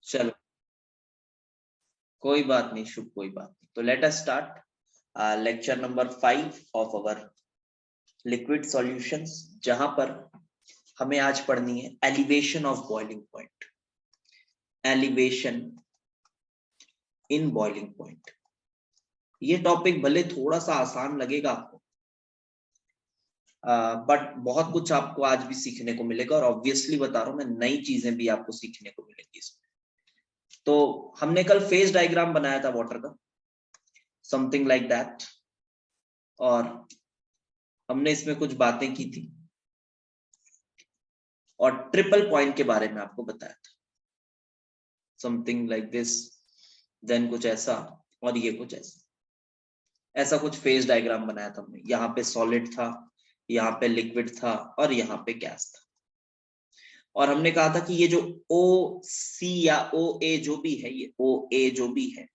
चलो कोई बात नहीं शुभ, कोई बात नहीं। तो let us start lecture number 5 of our liquid solutions, जहां पर हमें आज पढ़नी है elevation of boiling point, elevation in boiling point. ये टॉपिक भले थोड़ा सा आसान लगेगा आपको, बट बहुत कुछ आपको आज भी सीखने को मिलेगा, और ऑब्वियसली बता रहा हूं मैं, नई चीजें भी आपको सीखने को मिलेंगी इसमें। तो हमने कल फेज डायग्राम बनाया था वाटर का, समथिंग लाइक दैट, और हमने इसमें कुछ बातें की थी और ट्रिपल पॉइंट के बारे में आपको बताया था, समथिंग लाइक दिस, देन कुछ ऐसा और ये कुछ ऐसा, ऐसा कुछ फेज डायग्राम बनाया था हमने। यहाँ पे सॉलिड था, यहाँ पे लिक्विड था और यहाँ पे गैस था। और हमने कहा था कि ये जो ओ सी या ओ ए जो भी है, ये ओ ए जो भी है,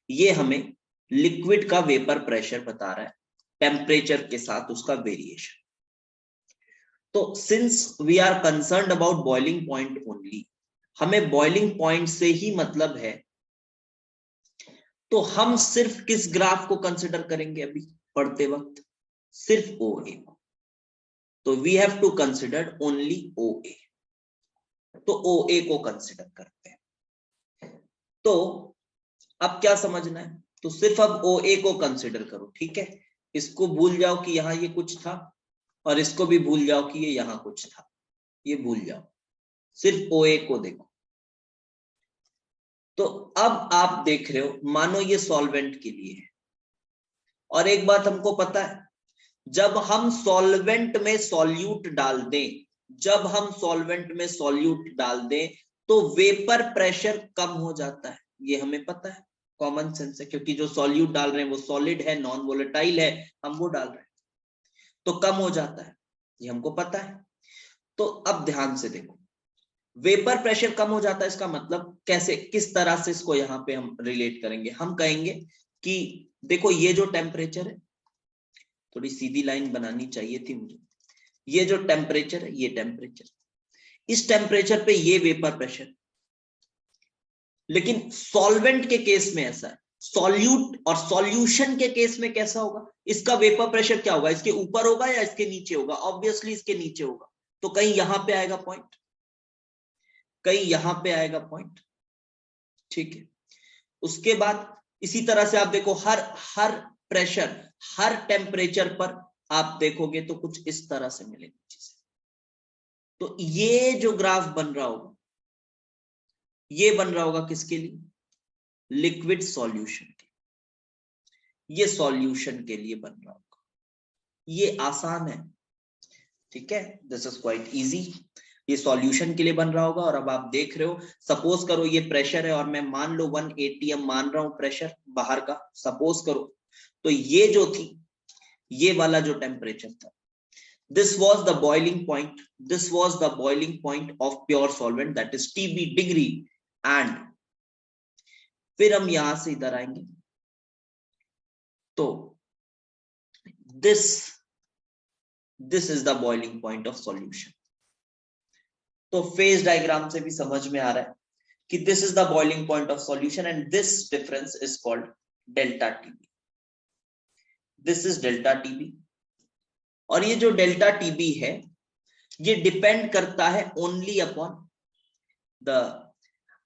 ये हमें लिक्विड का वेपर प्रेशर बता रहा है, टेम्परेचर के साथ उसका वेरिएशन। तो since we are concerned about boiling point only, हमें बॉइलिंग पॉइंट से ही मतलब है, तो हम सिर्फ किस ग्राफ को कंसिडर करेंगे अभी पढ़ते वक्त? सिर्फ ओ ए को। तो we have to consider only O A. तो ओ ए को कंसिडर करते हैं। तो अब क्या समझना है? तो सिर्फ अब ओ ए को कंसिडर करो, ठीक है? इसको भूल जाओ कि यहां ये कुछ था, और इसको भी भूल जाओ कि ये यहां कुछ था, ये भूल जाओ, सिर्फ ओ ए को देखो। तो अब आप देख रहे हो, मानो ये सॉल्वेंट के लिए है, और एक बात हमको पता है, जब हम सॉल्वेंट में सॉल्यूट डाल दें, जब हम सॉल्वेंट में सॉल्यूट डाल दें तो वेपर प्रेशर कम हो जाता है। ये हमें पता है, कॉमन सेंस है, क्योंकि जो सॉल्यूट डाल रहे हैं वो सॉलिड है, नॉन वोलेटाइल है, हम वो डाल रहे हैं तो कम हो जाता है, ये हमको पता है। तो अब ध्यान से देखो, वेपर प्रेशर कम हो जाता है, इसका मतलब कैसे, किस तरह से इसको यहां पे हम रिलेट करेंगे? हम कहेंगे कि देखो ये जो टेम्परेचर है, थोड़ी सीधी लाइन बनानी चाहिए थी मुझे, ये जो टेम्परेचर है, ये टेम्परेचर, इस टेम्परेचर पे ये वेपर प्रेशर। लेकिन सॉल्वेंट के केस में ऐसा है, सॉल्यूट और सॉल्यूशन के केस में कैसा होगा? इसका वेपर प्रेशर क्या होगा? इसके ऊपर होगा या इसके नीचे होगा? ऑब्वियसली इसके नीचे होगा। तो कहीं यहां पे आएगा पॉइंट, कहीं यहां पे आएगा पॉइंट, ठीक है? उसके बाद इसी तरह से आप देखो, हर प्रेशर, हर टेम्परेचर पर आप देखोगे तो कुछ इस तरह से मिलेगी चीजें। तो ये जो ग्राफ बन रहा होगा, ये बन रहा होगा किसके लिए? लिक्विड सॉल्यूशन के, ये सॉल्यूशन के लिए बन रहा होगा। ये आसान है, ठीक है, दिस इज क्वाइट इजी। ये सॉल्यूशन के लिए बन रहा होगा। और अब आप देख रहे हो, सपोज करो ये प्रेशर है और मैं मान लो 1 atm मान रहा हूं प्रेशर बाहर का, सपोज करो। तो ये जो थी, ये वाला जो टेम्परेचर था, this was the boiling point, this was the boiling point of pure solvent, that is TB degree। and फिर हम यहां से इधर आएंगे, तो this is the boiling point of solution। तो फेज डायग्राम से भी समझ में आ रहा है कि this is the boiling point of solution and this difference is called delta TB। this is delta TB, और ये जो डेल्टा टीबी है, ये डिपेंड करता है only upon the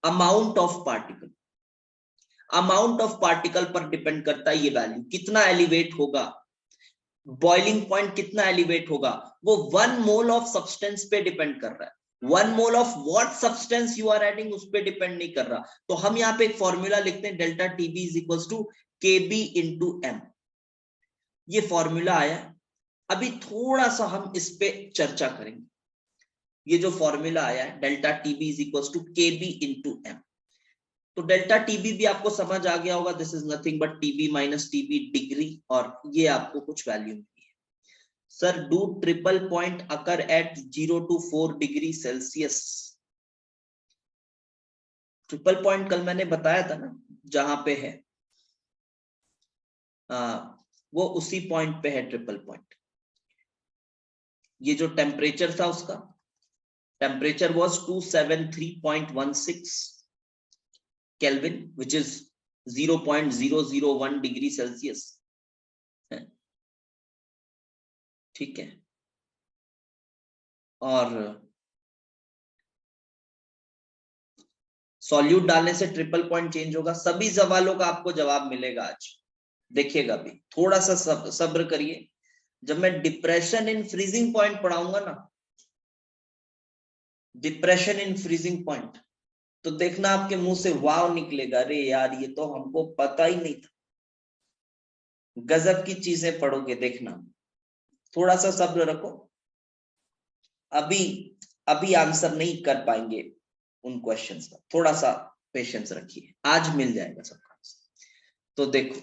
amount of particle. Amount of particle पर डिपेंड करता है ये वैल्यू, कितना एलिवेट होगा, बॉइलिंग पॉइंट कितना एलिवेट होगा, वो 1 मोल ऑफ सब्सटेंस पे डिपेंड कर रहा है। 1 mole of what substance you are adding उस पे डिपेंड नहीं कर रहा। तो हम यहाँ पे एक फॉर्मूला लिखते हैं, delta TB is equal to KB into M. ये फॉर्मूला आया, अभी थोड़ा सा हम इस पे चर्चा करेंगे। ये जो फॉर्मूला आया है, delta TB is equal to KB into M, तो डेल्टा टीबी भी आपको समझ आ गया होगा, this is nothing but TB minus TB degree, और ये आपको कुछ वैल्यू मिली है। Sir, do triple point occur at 0 to 4 degree Celsius? Triple point कल मैंने बताया था ना, जहां पे है वो उसी पॉइंट पे है ट्रिपल पॉइंट। ये जो टेम्परेचर था, उसका temperature was 273.16, kelvin which is 0.001 degree Celsius, ठीक है। और सॉल्यूट डालने से ट्रिपल पॉइंट चेंज होगा। सभी सवालों का आपको जवाब मिलेगा आज, देखिएगा भी, थोड़ा सा सब्र करिए। जब मैं डिप्रेशन इन फ्रीजिंग पॉइंट पढ़ाऊंगा ना, डिप्रेशन इन फ्रीजिंग पॉइंट, तो देखना आपके मुंह से वाव निकलेगा, अरे यार ये तो हमको पता ही नहीं था। गजब की चीजें पढ़ोगे, देखना। थोड़ा सा सब्र रखो, अभी अभी आंसर नहीं कर पाएंगे उन क्वेश्चंस का, थोड़ा सा पेशेंस रखिए, आज मिल जाएगा सबका आंसर। तो देखो,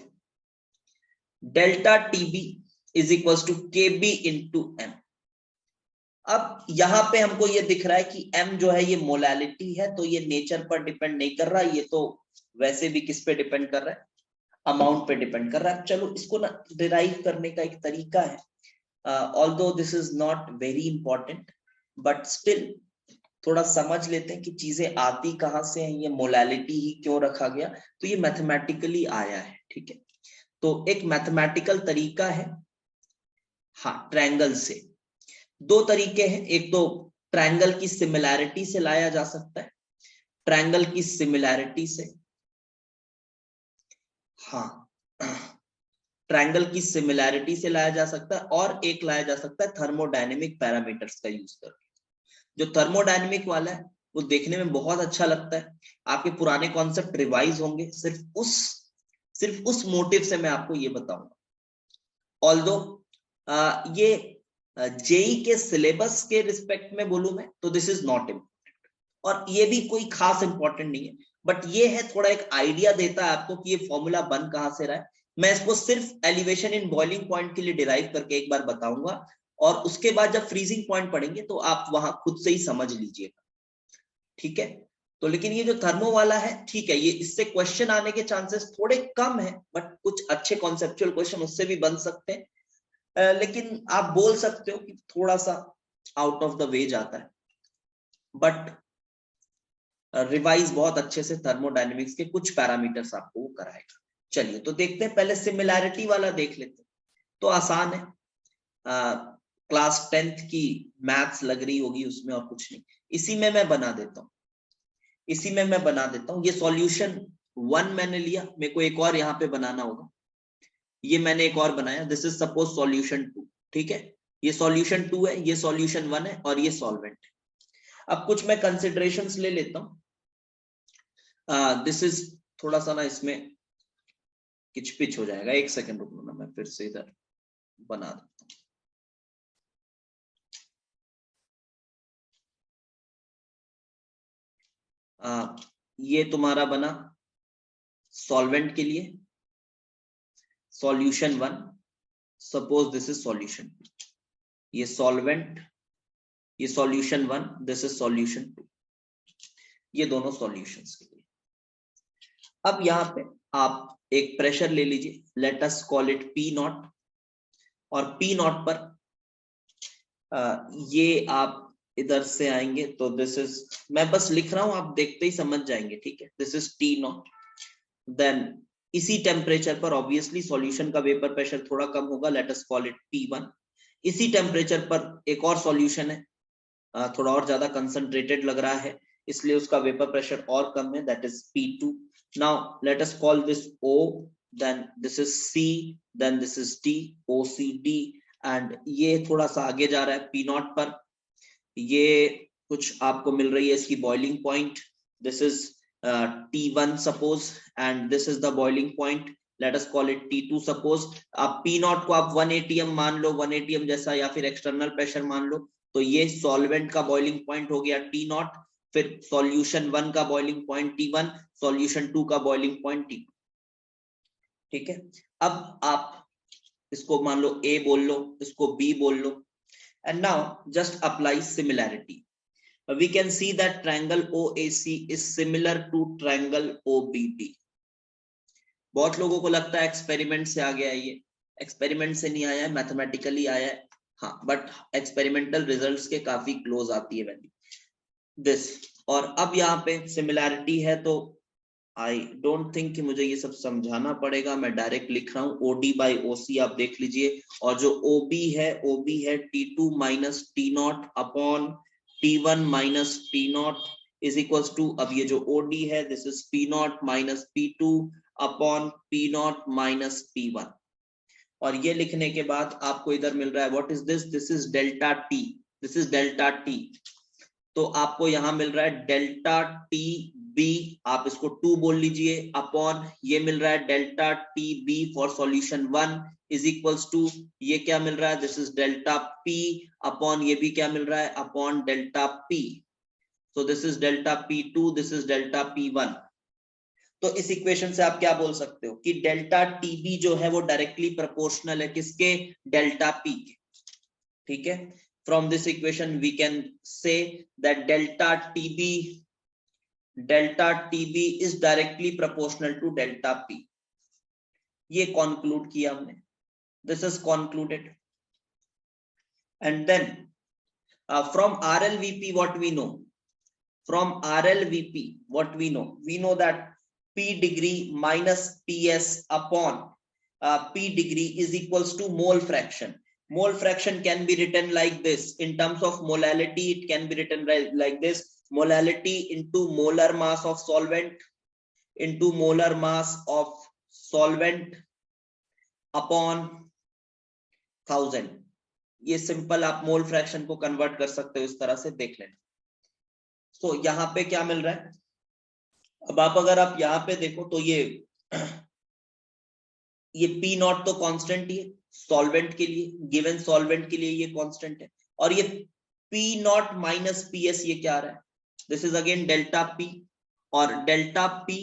delta TB is equal to KB into M. अब यहां पे हमको ये दिख रहा है कि m जो है ये मोलालिटी है, तो ये नेचर पर डिपेंड नहीं कर रहा, ये तो वैसे भी किस पे डिपेंड कर रहा है, अमाउंट पे डिपेंड कर रहा है। चलो इसको ना डिराइव करने का एक तरीका है, although this is not very important, but still थोड़ा समझ लेते हैं कि चीजें आती कहां से हैं, ये मोलालिटी ही क्यों रखा गया, तो ये मैथमेटिकली आया है, ठीक है। तो एक मैथमेटिकल तरीका है, हाँ, ट्रायंगल से दो तरीके हैं, एक तो ट्रायंगल की सिमिलैरिटी से लाया जा सकता है, ट्रायंगल की सिमिलैरिटी से, हाँ, ट्रायंगल की सिमिलैरिटी से लाया जा सकता है, और एक लाया जा सकता है थर्मोडायनेमिक पैरामीटर्स का यूज करके। जो थर्मोडायनेमिक वाला है वो देखने में बहुत अच्छा लगता है, आपके पुराने कॉन्सेप्ट रिवाइज होंगे, सिर्फ उस मोटिव से मैं आपको ये बताऊंगा। ऑल्दो ये जेई के सिलेबस के रिस्पेक्ट में बोलूं मैं, तो दिस इज नॉट इम्पोर्टेंट, और ये भी कोई खास इंपॉर्टेंट नहीं है, बट ये है थोड़ा एक आइडिया देता है आपको कि ये फॉर्मूला बन कहां से रहा है। मैं इसको सिर्फ एलिवेशन इन बॉइलिंग पॉइंट के लिए डिराइव करके एक बार बताऊंगा, और उसके बाद जब फ्रीजिंग पॉइंट पढ़ेंगे तो आप वहां खुद से ही समझ लीजिएगा, ठीक है। तो लेकिन ये जो थर्मो वाला है, ठीक है, ये इससे क्वेश्चन आने के चांसेस थोड़े कम है, बट कुछ अच्छे कॉन्सेप्चुअल क्वेश्चन उससे भी बन सकते हैं, लेकिन आप बोल सकते हो कि थोड़ा सा आउट ऑफ द वे जाता है, बट रिवाइज बहुत अच्छे से थर्मोडायनेमिक्स के कुछ पैरामीटर्स आपको वो कराएगा। चलिए तो देखते हैं, पहले सिमिलैरिटी वाला देख लेते हैं, तो आसान है, क्लास 10th की मैथ्स लग रही होगी उसमें, और कुछ नहीं। इसी में मैं बना देता हूं, ये सॉल्यूशन 1 मैंने लिया, मेरे को एक और यहाँ पे बनाना होगा, ये मैंने एक और बनाया, दिस इज सपोज सॉल्यूशन 2, ठीक है। ये सॉल्यूशन 2 है, ये सॉल्यूशन 1 है, और ये सॉल्वेंट है। अब कुछ मैं कंसिडरेशंस ले लेता हूं, दिस इज थोड़ा सा ना इसमें किचपिच हो जाएगा, एक सेकंड रुको ना, मैं फिर से इधर बना देता हूं। ये तुम्हारा बना सॉल्वेंट के लिए solution 1, suppose this is solution 2, ये सॉल्वेंट, ये सॉल्यूशन 1, दिस इज सॉल्यूशन 2, ये दोनों सॉल्यूशंस के लिए। अब यहाँ पे आप एक प्रेशर ले लीजिए, late us call it P not, और पी नॉट पर ये आप इधर से आएंगे तो दिस इज, मैं बस लिख रहा हूं, आप देखते ही समझ जाएंगे, ठीक है। This is T not, then इसी टेम्परेचर पर ऑब्वियसली सॉल्यूशन का वेपर प्रेशर थोड़ा कम होगा, late us call it P1। इसी टेम्परेचर पर एक और सॉल्यूशन है, थोड़ा और ज्यादा कंसंट्रेटेड लग रहा है, इसलिए उसका वेपर प्रेशर और कम है, that is P2। Now let us call this O, then this is C, then this is D, OCD, and ये थोड़ा सा आगे जा रहा है P नॉट पर, ये कुछ आपको मिल रही है इसकी boiling point, this is T1 suppose, and this is the boiling point, let us call it T2 suppose। आप P नॉट को आप 1 atm मान लो, 1 atm जैसा, या फिर एक्सटर्नल प्रेशर मान लो, तो ये सॉल्वेंट का बॉइलिंग पॉइंट हो गया T नॉट, फिर सॉल्यूशन 1 का बॉइलिंग पॉइंट T1, सॉल्यूशन 2 का बॉइलिंग पॉइंट T2, ठीक है। अब आप इसको मान लो A बोल लो, इसको B बोल लो, and now just apply similarity। We can see that triangle OAC is similar to triangle OBD। बहुत लोगों को लगता है एक्सपेरिमेंट से आ गया है, ये एक्सपेरिमेंट से नहीं आया है, मैथमेटिकली आया है, हाँ, बट एक्सपेरिमेंटल रिजल्ट्स के काफी क्लोज आती है वैल्यू दिस। और अब यहाँ पे सिमिलैरिटी है, तो आई डोंट थिंक कि मुझे ये सब समझाना पड़ेगा, मैं डायरेक्ट लिख रहा हूँ OD by OC आप देख लीजिए, और जो OB है T2 minus T0 upon T1 minus T0 is equals to, अब ये जो OD है this is P0 minus P2 upon P0 minus P1, और ये लिखने के बाद आपको इधर मिल रहा है what is this, this is delta T, this is delta T, तो आपको यहां मिल रहा है डेल्टा टी बी, आप इसको 2 बोल लीजिए, अपॉन ये मिल रहा है delta T B for solution 1 is equals to, ये क्या मिल रहा है, this is delta P upon ये भी क्या मिल रहा है अपॉन delta P, so this is delta P2, this is delta P1। तो इस इक्वेशन से आप क्या बोल सकते हो कि डेल्टा टीबी जो है वो डायरेक्टली प्रोपोर्शनल है किसके, डेल्टा पी के, ठीक है। From this equation we can say that delta TB is directly proportional to delta P, ये conclude किया हमने, this is concluded, and then from RLVP what we know, from RLVP what we know that P degree minus PS upon P degree is equals to mole fraction. Mole fraction can be written like this, in terms of molality it can be written like this, molality into molar mass of solvent into molar mass of solvent upon 1000, ये simple आप mole fraction को convert कर सकते हो, इस तरह से देख लेना। तो यहां पे क्या मिल रहा है, अब आप अगर आप यहां पे देखो तो ये P0 तो कांस्टेंट ही है सॉल्वेंट के लिए, गिवन सॉल्वेंट के लिए ये कांस्टेंट है, और ये P0 माइनस PS ये क्या आ रहा है, this is again delta P, और delta P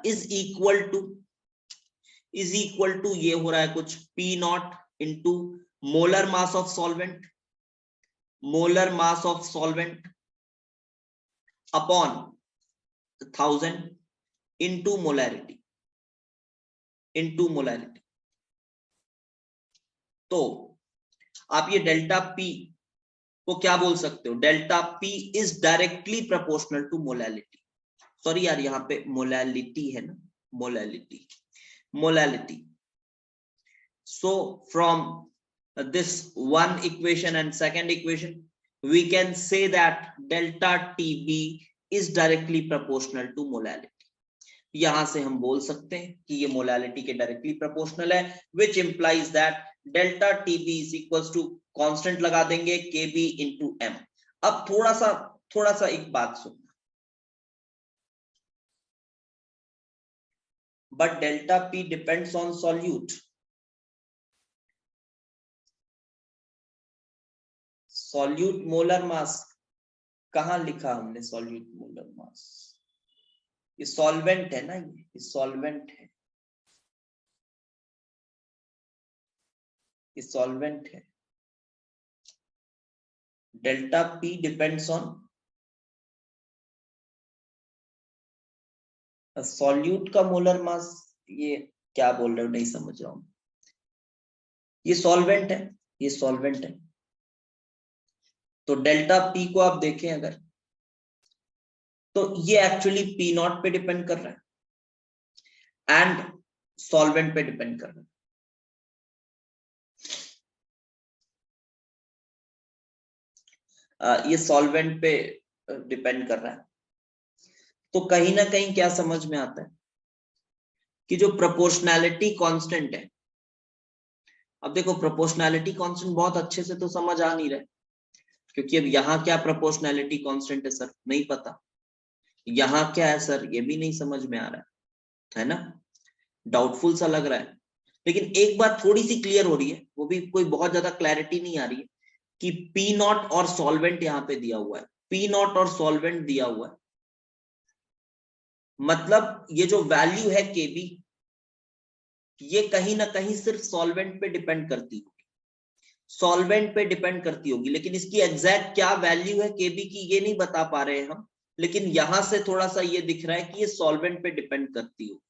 is equal to ये हो रहा है कुछ P0 into molar mass of solvent upon 1000 into molarity, तो आप ये डेल्टा P को क्या बोल सकते हो, delta P is directly proportional to molality, sorry यार यहाँ पे मोलैलिटी है ना, molality, so from this one equation and second equation we can say that delta TB is directly proportional to molality, यहां से हम बोल सकते हैं कि ये मोलैलिटी के डायरेक्टली प्रोपोर्शनल है, which implies that delta TB is equals to constant लगा देंगे KB into M। अब थोड़ा सा एक बात सुनना, but delta P depends on solute, solute molar mass कहां लिखा हमने, सॉल्यूट मोलर मास, ये सॉल्वेंट है ना, ये सॉल्वेंट है, ये सॉल्वेंट है, delta P depends on solute का मोलर मास, ये क्या बोल रहे हो नहीं समझ रहा हूं, ये सॉल्वेंट है, तो डेल्टा P को आप देखें अगर, तो ये एक्चुअली P0 पे डिपेंड कर रहा है एंड सॉल्वेंट पे डिपेंड कर रहा है, ये सॉल्वेंट पे डिपेंड कर रहा है, तो कहीं ना कहीं क्या समझ में आता है कि जो प्रोपोर्शनैलिटी कांस्टेंट है, अब देखो प्रोपोर्शनैलिटी कांस्टेंट बहुत अच्छे से तो समझ आ नहीं रहा है, क्योंकि अब यहाँ क्या प्रोपोर्शनैलिटी कांस्टेंट है सर नहीं पता, यहाँ क्या है सर ये भी नहीं समझ में आ रहा है ना, डाउटफुल सा लग रहा है, लेकिन एक बात थोड़ी सी क्लियर हो रही है, वो भी कोई बहुत ज्यादा क्लैरिटी नहीं आ रही है कि P0 और सॉल्वेंट यहाँ पे दिया हुआ है, P0 और सॉल्वेंट दिया हुआ है, मतलब ये जो वैल्यू है KB ये कहीं ना कहीं सिर्फ सॉल्वेंट पे डिपेंड करती होगी, लेकिन इसकी एग्जैक्ट क्या वैल्यू है KB की ये नहीं बता पा रहे हैं हम, लेकिन यहां से थोड़ा सा ये दिख रहा है कि ये सॉल्वेंट पे डिपेंड करती हो,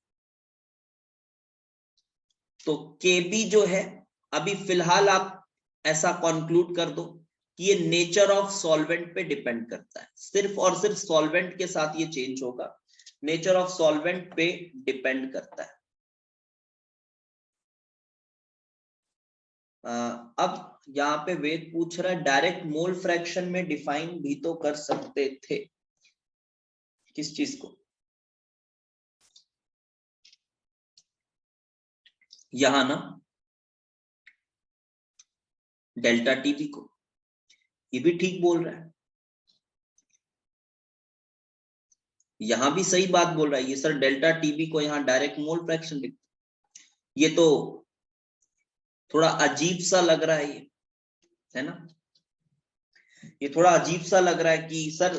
तो KB जो है अभी फिलहाल आप ऐसा कंक्लूड कर दो कि ये नेचर ऑफ सॉल्वेंट पे डिपेंड करता है, सिर्फ और सिर्फ सॉल्वेंट के साथ ये चेंज होगा, नेचर ऑफ सॉल्वेंट पे डिपेंड करता है। अब यहाँ पे वेद पूछ रहा है डायरेक्ट मोल फ्रैक्शन में डिफाइन भी तो कर सकते थे। किस चीज को? यहां ना डेल्टा टीवी को। ये भी ठीक बोल रहा है, यहां भी सही बात बोल रहा है ये सर, डेल्टा टीवी को यहाँ डायरेक्ट मोल फ्रैक्शन लिखते। ये तो थोड़ा अजीब सा लग रहा है, ये है ना, ये थोड़ा अजीब सा लग रहा है कि सर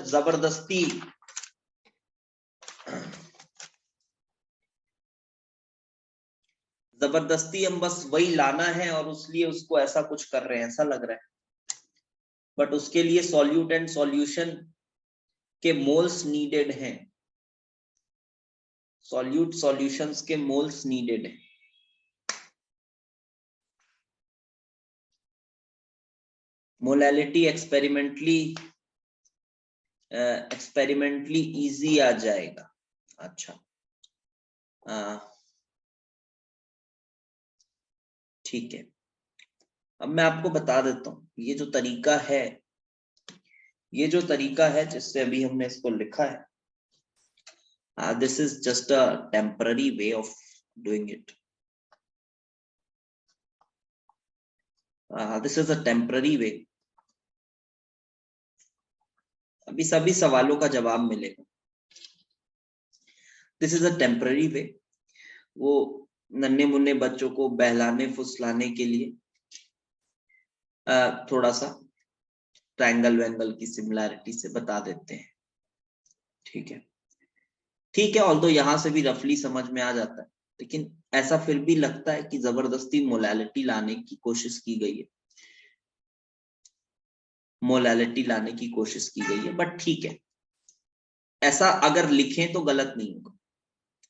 जबरदस्ती हम बस वही लाना है और उसलिए उसको ऐसा कुछ कर रहे हैं, ऐसा लग रहा है। बट उसके लिए सॉल्यूट एंड सॉल्यूशन के मोल्स नीडेड हैं, सॉल्यूट सॉल्यूशंस के मोल्स नीडेड हैं। मोलैलिटी एक्सपेरिमेंटली इजी आ जाएगा। अच्छा ठीक है, अब मैं आपको बता देता हूं ये जो तरीका है, ये जो तरीका है जिससे अभी हमने इसको लिखा है, this is just a temporary way of doing it. This is a temporary way. अभी सभी सवालों का जवाब मिलेगा। This is a temporary way, वो नन्हे मुन्ने बच्चों को बहलाने फुसलाने के लिए थोड़ा सा ट्रायंगल वैंगल की सिमिलैरिटी से बता देते हैं। ठीक है, ठीक है, ऑल्दो यहां से भी रफली समझ में आ जाता है, लेकिन ऐसा फिर भी लगता है कि जबरदस्ती मोलैलिटी लाने की कोशिश की गई है, मोलैलिटी लाने की कोशिश की गई है। बट ठीक है, ऐसा अगर लिखें तो गलत नहीं होगा।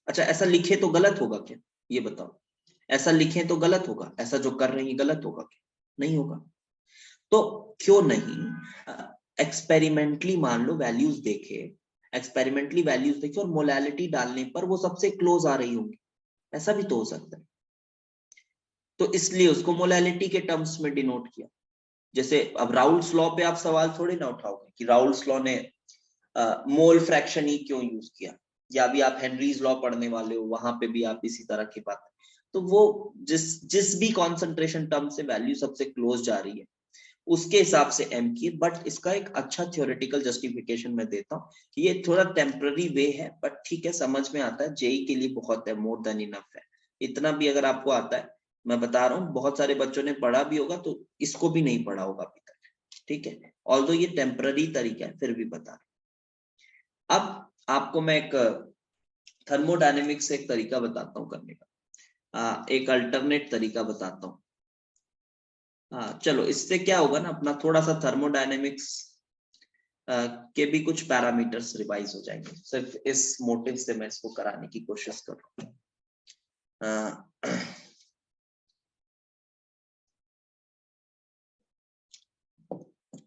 अच्छा, ऐसा लिखे तो गलत होगा क्या, ये बताओ? ऐसा लिखें तो गलत होगा? ऐसा जो कर रहे हैं गलत होगा क्या? नहीं होगा। तो क्यों नहीं एक्सपेरिमेंटली मान लो वैल्यूज देखे, एक्सपेरिमेंटली वैल्यूज देखे और मोलैलिटी डालने पर वो सबसे क्लोज आ रही होंगी, ऐसा भी तो हो सकता है। तो इसलिए उसको मोलैलिटी के टर्म्स में डिनोट किया। जैसे अब राउल्स लॉ पे आप सवाल थोड़ी ना उठाओगे कि राउल्स लॉ ने मोल फ्रैक्शन ही क्यों यूज किया, या भी आप हेनरीज लॉ पढ़ने वाले हो, वहां पे भी आप इसी तरह की बात। तो वो जिस भी कॉन्सेंट्रेशन टर्म से वैल्यू सबसे क्लोज जा रही है उसके हिसाब से एम की। बट इसका एक अच्छा थ्योरेटिकल जस्टिफिकेशन मैं देता हूँ कि ये थोड़ा टेम्पररी वे है, बट ठीक है, समझ में आता है, जेई के लिए बहुत है, मोर देन इनफ है। इतना भी अगर आपको आता है, मैं बता रहा हूँ बहुत सारे बच्चों ने पढ़ा भी होगा तो इसको भी नहीं पढ़ा होगा अभी तक। ठीक है, ऑल्दो ये टेम्पररी तरीका है, फिर भी बता रहा हूं। अब आपको मैं एक थर्मोडायनेमिक्स से एक तरीका बताता हूँ करने का, एक अल्टरनेट तरीका बताता हूँ। हाँ चलो, इससे क्या होगा ना, अपना थोड़ा सा थर्मोडायनेमिक्स के भी कुछ पैरामीटर्स रिवाइज हो जाएंगे। सिर्फ इस मोटिव से मैं इसको कराने की कोशिश कर रहा हूँ।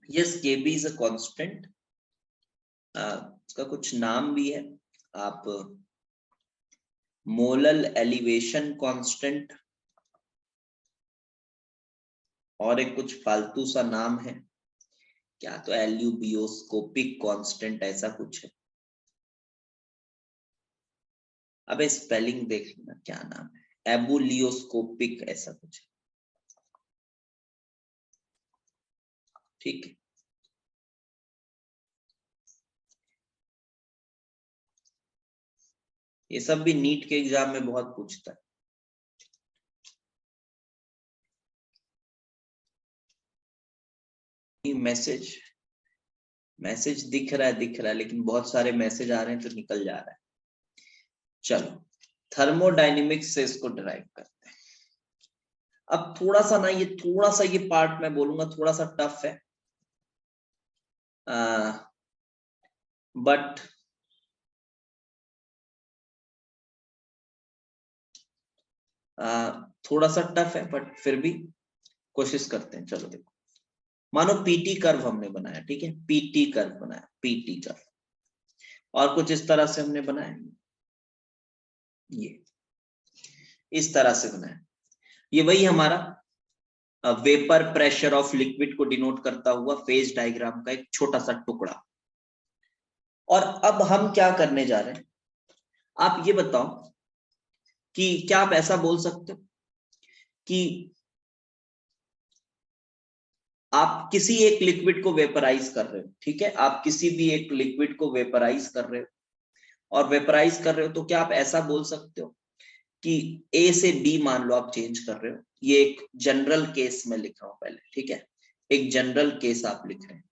Yes, KB is a constant, इसका कुछ नाम भी है, आप मोलल एलिवेशन कांस्टेंट, और एक कुछ फालतू सा नाम है, क्या तो एल्यूबियोस्कोपिक कांस्टेंट ऐसा कुछ है। अबे स्पेलिंग देख लेना क्या नाम है, एबुलियोस्कोपिक ऐसा कुछ है। ठीक है, ये सब भी नीट के एग्जाम में बहुत पूछता है। मैसेज दिख रहा है, लेकिन बहुत सारे मैसेज आ रहे हैं तो निकल जा रहा है। चलो, थर्मोडायनेमिक्स से इसको डिराइव करते हैं। अब थोड़ा सा ये पार्ट मैं बोलूंगा थोड़ा सा टफ है, बट थोड़ा सा टफ है, बट फिर भी कोशिश करते हैं। चलो देखो, मानो पीटी कर्व हमने बनाया, ठीक है, पीटी कर्व बनाया, पीटी कर्व। और कुछ इस तरह से हमने बनाया, ये इस तरह से बनाया। ये वही हमारा वेपर प्रेशर ऑफ लिक्विड को डिनोट करता हुआ फेज डायग्राम का एक छोटा सा टुकड़ा। और अब हम क्या करने जा रहे हैं, आप ये बताओ कि क्या आप ऐसा बोल सकते हो कि आप किसी एक लिक्विड को वेपराइज कर रहे हो, ठीक है, आप किसी भी एक लिक्विड को वेपराइज कर रहे हो और वेपराइज कर रहे हो, तो क्या आप ऐसा बोल सकते हो कि ए से बी मान लो आप चेंज कर रहे हो। ये एक जनरल केस में लिख रहा हूं पहले, ठीक है, एक जनरल केस आप लिख रहे हैं।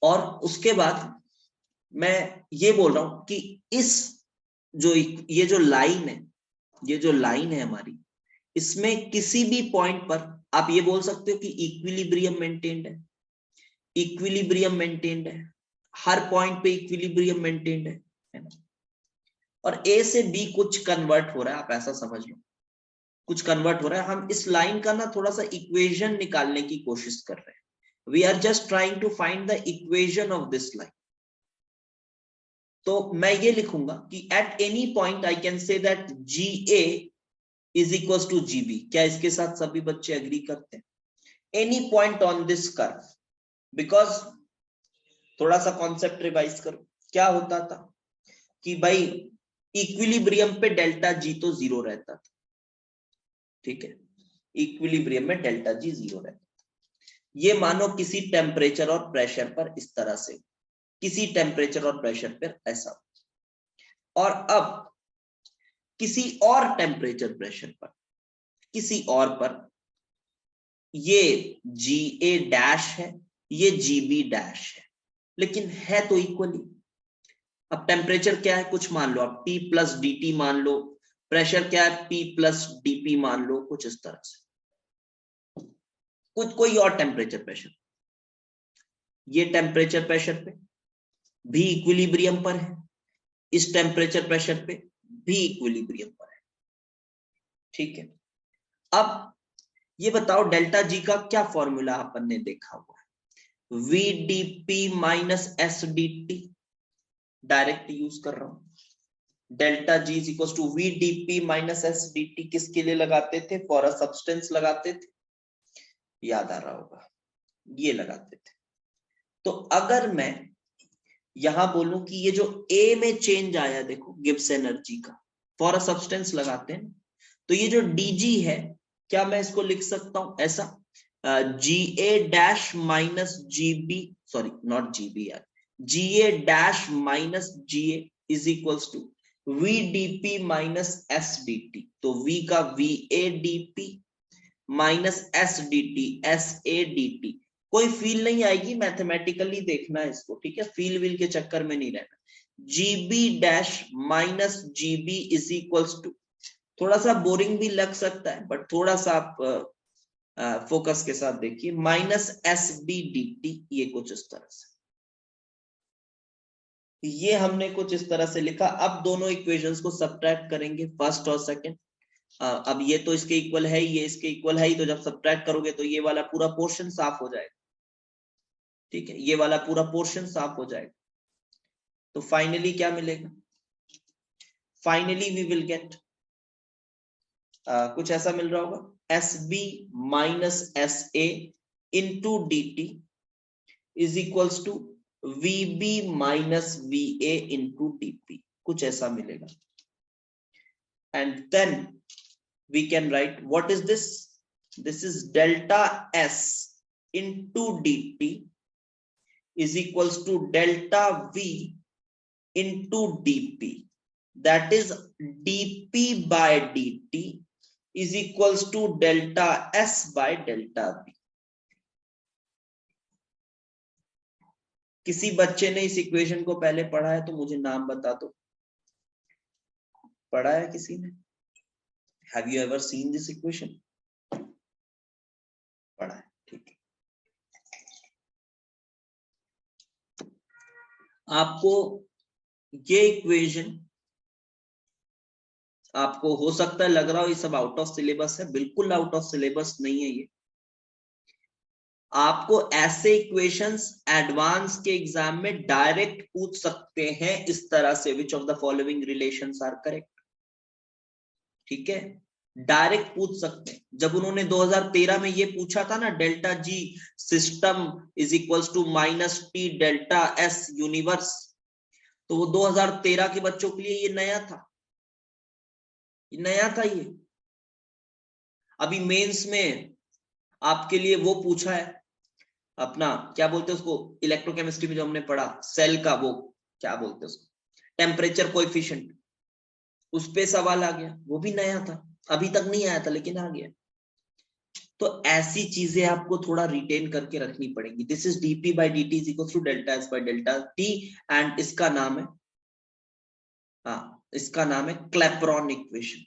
और उसके बाद मैं ये बोल रहा हूं कि इस जो ये जो लाइन है, ये जो लाइन है हमारी, इसमें किसी भी पॉइंट पर आप ये बोल सकते हो कि इक्विलिब्रियम मेंटेन्ड है, इक्विलिब्रियम मेंटेन्ड है, हर पॉइंट पे इक्विलिब्रियम मेंटेन्ड है ना। और ए से बी कुछ कन्वर्ट हो रहा है, आप ऐसा समझ लो, कुछ कन्वर्ट हो रहा है। हम इस लाइन का ना थोड़ा सा इक्वेशन निकालने की कोशिश कर रहे हैं। We are just trying to find the equation of this line. तो मैं ये लिखूंगा कि at any point I can say that G A is equal to G B. क्या इसके साथ सभी बच्चे एग्री करते हैं? Any point on this curve, because थोड़ा सा कॉन्सेप्ट रिवाइज करो, क्या होता था कि भाई इक्विलिब्रियम पे डेल्टा जी तो जीरो रहता था, ठीक है, इक्विलिब्रियम में डेल्टा जी जीरो रहता था। ये मानो किसी टेम्परेचर और प्रेशर पर इस तरह से, किसी टेम्परेचर और प्रेशर पर ऐसा, और अब किसी और टेम्परेचर प्रेशर पर, किसी और पर, ये जी ए डैश है, ये जी बी डैश है, लेकिन है तो इक्वली। अब टेम्परेचर क्या है, कुछ मान लो आप T प्लस डी टी मान लो, प्रेशर क्या है P प्लस डीपी मान लो, कुछ इस तरह से, कुछ कोई और टेम्परेचर प्रेशर। ये टेम्परेचर प्रेशर पे भी इक्विलिब्रियम पर है, इस टेम्परेचर प्रेशर पे भी इक्विलिब्रियम पर है, ठीक है। अब ये बताओ डेल्टा जी का क्या फॉर्मूला अपन ने देखा हुआ है, V D P minus S D T, direct use कर रहा हूं। Delta G is equal to V D P minus S D T किसके लिए लगाते थे, फॉर अ सब्सटेंस लगाते थे, याद आ रहा होगा, ये लगाते थे। तो अगर मैं यहां बोलूं कि ये जो ए में चेंज आया, देखो गिब्स एनर्जी का, फॉर अ सब्सटेंस लगाते हैं, तो ये जो डीजी है, क्या मैं इसको लिख सकता हूं ऐसा, G A dash minus G B, sorry not G B यार, G A dash minus G A is equals to V D P minus S D T. तो वी का V A D P minus S D T, S A D T. कोई feel नहीं आएगी, mathematically देखना है इसको, ठीक है, फील व्हील के चक्कर में नहीं रहना। GB dash minus GB is equals to, थोड़ा सा बोरिंग भी लग सकता है बट थोड़ा सा आप फोकस के साथ देखिए, minus S B D T, ये कुछ इस तरह से, ये हमने कुछ इस तरह से लिखा। अब दोनों इक्वेशंस को सब्ट्रैक्ट करेंगे, फर्स्ट और सेकंड। अब ये तो इसके इक्वल है, ये इसके इक्वल है, तो जब सब्ट्रैक्ट करोगे तो ये वाला पूरा पोर्शन साफ हो जाएगा, ठीक है, ये वाला पूरा पोर्शन साफ हो जाएगा। तो फाइनली क्या मिलेगा, फाइनली वी विल गेट कुछ ऐसा मिल रहा होगा, S B minus S A into D T is equals to V B minus V A into D P, कुछ ऐसा मिलेगा। And then we can write what is this, this is delta s into dt is equals to delta v into dp, that is dp by dt is equals to delta s by delta v। किसी बच्चे ने इस equation को पहले पढ़ा है तो मुझे नाम बता दो, पढ़ा है किसी ने? Have you ever seen this equation? पढ़ा है, ठीक है। आपको ये इक्वेशन, आपको हो सकता है लग रहा हो ये सब आउट ऑफ सिलेबस है, बिल्कुल आउट ऑफ सिलेबस नहीं है ये। आपको ऐसे इक्वेशंस एडवांस के एग्जाम में डायरेक्ट पूछ सकते हैं इस तरह से, which of the following relations are correct. ठीक है, डायरेक्ट पूछ सकते हैं। जब उन्होंने 2013 में ये पूछा था ना, delta G system is equals to minus T delta S universe, तो वो 2013 के बच्चों के लिए ये नया था, ये। अभी मेंस में आपके लिए वो पूछा है अपना, क्या बोलते हैं उसको, इलेक्ट्रोकेमिस्ट्री में जो हमने पढ़ा, सेल का वो क्या बोलते हैं उसको, टेम्परेचर कोएफिशिएंट, उस पे सवाल आ गया, वो भी नया था, अभी तक नहीं आया था लेकिन आ गया। तो ऐसी चीजें आपको थोड़ा रिटेन करके रखनी पड़ेगी। This is dp by dt is equal to delta S by delta T, and इसका नाम है, इसका नाम है क्लैपेरॉन इक्वेशन,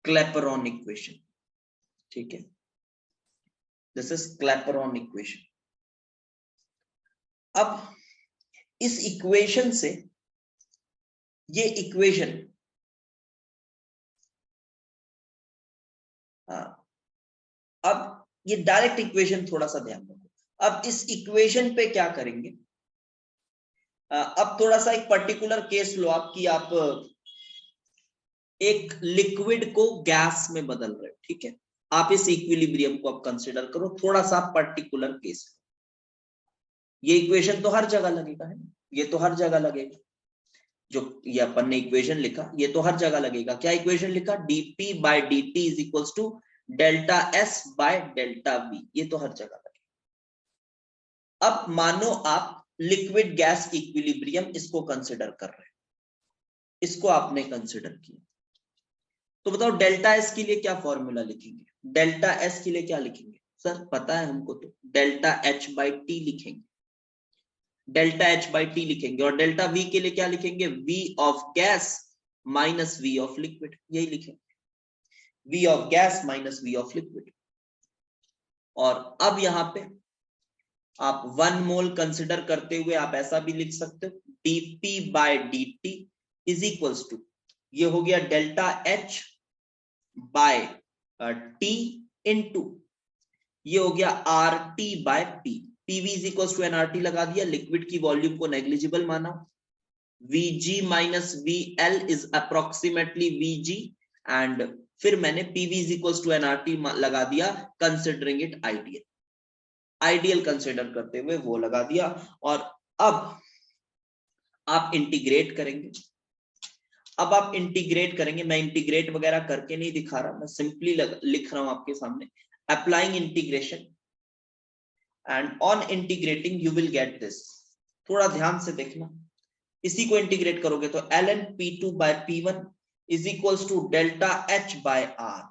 क्लैपेरॉन इक्वेशन। ठीक है, दिस इज क्लैपेरॉन इक्वेशन। अब इस इक्वेशन से, ये इक्वेशन, अब ये डायरेक्ट इक्वेशन थोड़ा सा ध्यान रखो। अब इस इक्वेशन पे क्या करेंगे, अब थोड़ा सा एक पर्टिकुलर केस लो आप, कि आप एक लिक्विड को गैस में बदल रहे हो। ठीक है, आप इस इक्विलिब्रियम को आप कंसिडर करो, थोड़ा सा पर्टिकुलर केस। ये इक्वेशन तो हर जगह लगेगा, है ना, ये तो हर जगह लगेगा, जो ये अपन ने इक्वेशन लिखा ये तो हर जगह लगेगा। क्या इक्वेशन लिखा, dp by dt is equals to delta s by delta v, ये तो हर जगह लगेगा। अब मानो आप लिक्विड गैस इक्विलिब्रियम इसको कंसिडर कर रहे हैं, इसको आपने कंसिडर किया, तो बताओ डेल्टा एस के लिए क्या फॉर्मूला लिखेंगे, डेल्टा एस के लिए क्या लिखेंगे? सर पता है हमको, तो डेल्टा एच बाई टी लिखेंगे, डेल्टा एच बाई टी लिखेंगे, और डेल्टा वी के लिए क्या लिखेंगे, V of gas minus V of liquid, यही लिखेंगे, V of gas minus V of liquid. और अब यहां पे आप 1 मोल कंसिडर करते हुए आप ऐसा भी लिख सकते हो, dp by dt is equals to, ये हो गया delta H by T into, ये हो गया R T by P, PV is equal to NRT लगा दिया, लिक्विड की वॉल्यूम को नेग्लिजिबल माना, VG minus VL is approximately VG, and फिर मैंने PV is equal to NRT लगा दिया, considering it ideal, ideal consider करते हुए वो लगा दिया। और अब आप इंटीग्रेट करेंगे, अब आप इंटीग्रेट करेंगे, मैं इंटीग्रेट वगैरह करके नहीं दिखा रहा, मैं सिंपली लिख रहा हूं आपके सामने, applying integration, and on integrating you will get this, थोड़ा ध्यान से देखना, इसी को इंटीग्रेट करोगे तो ln p2 by p1 is equals to delta h by r,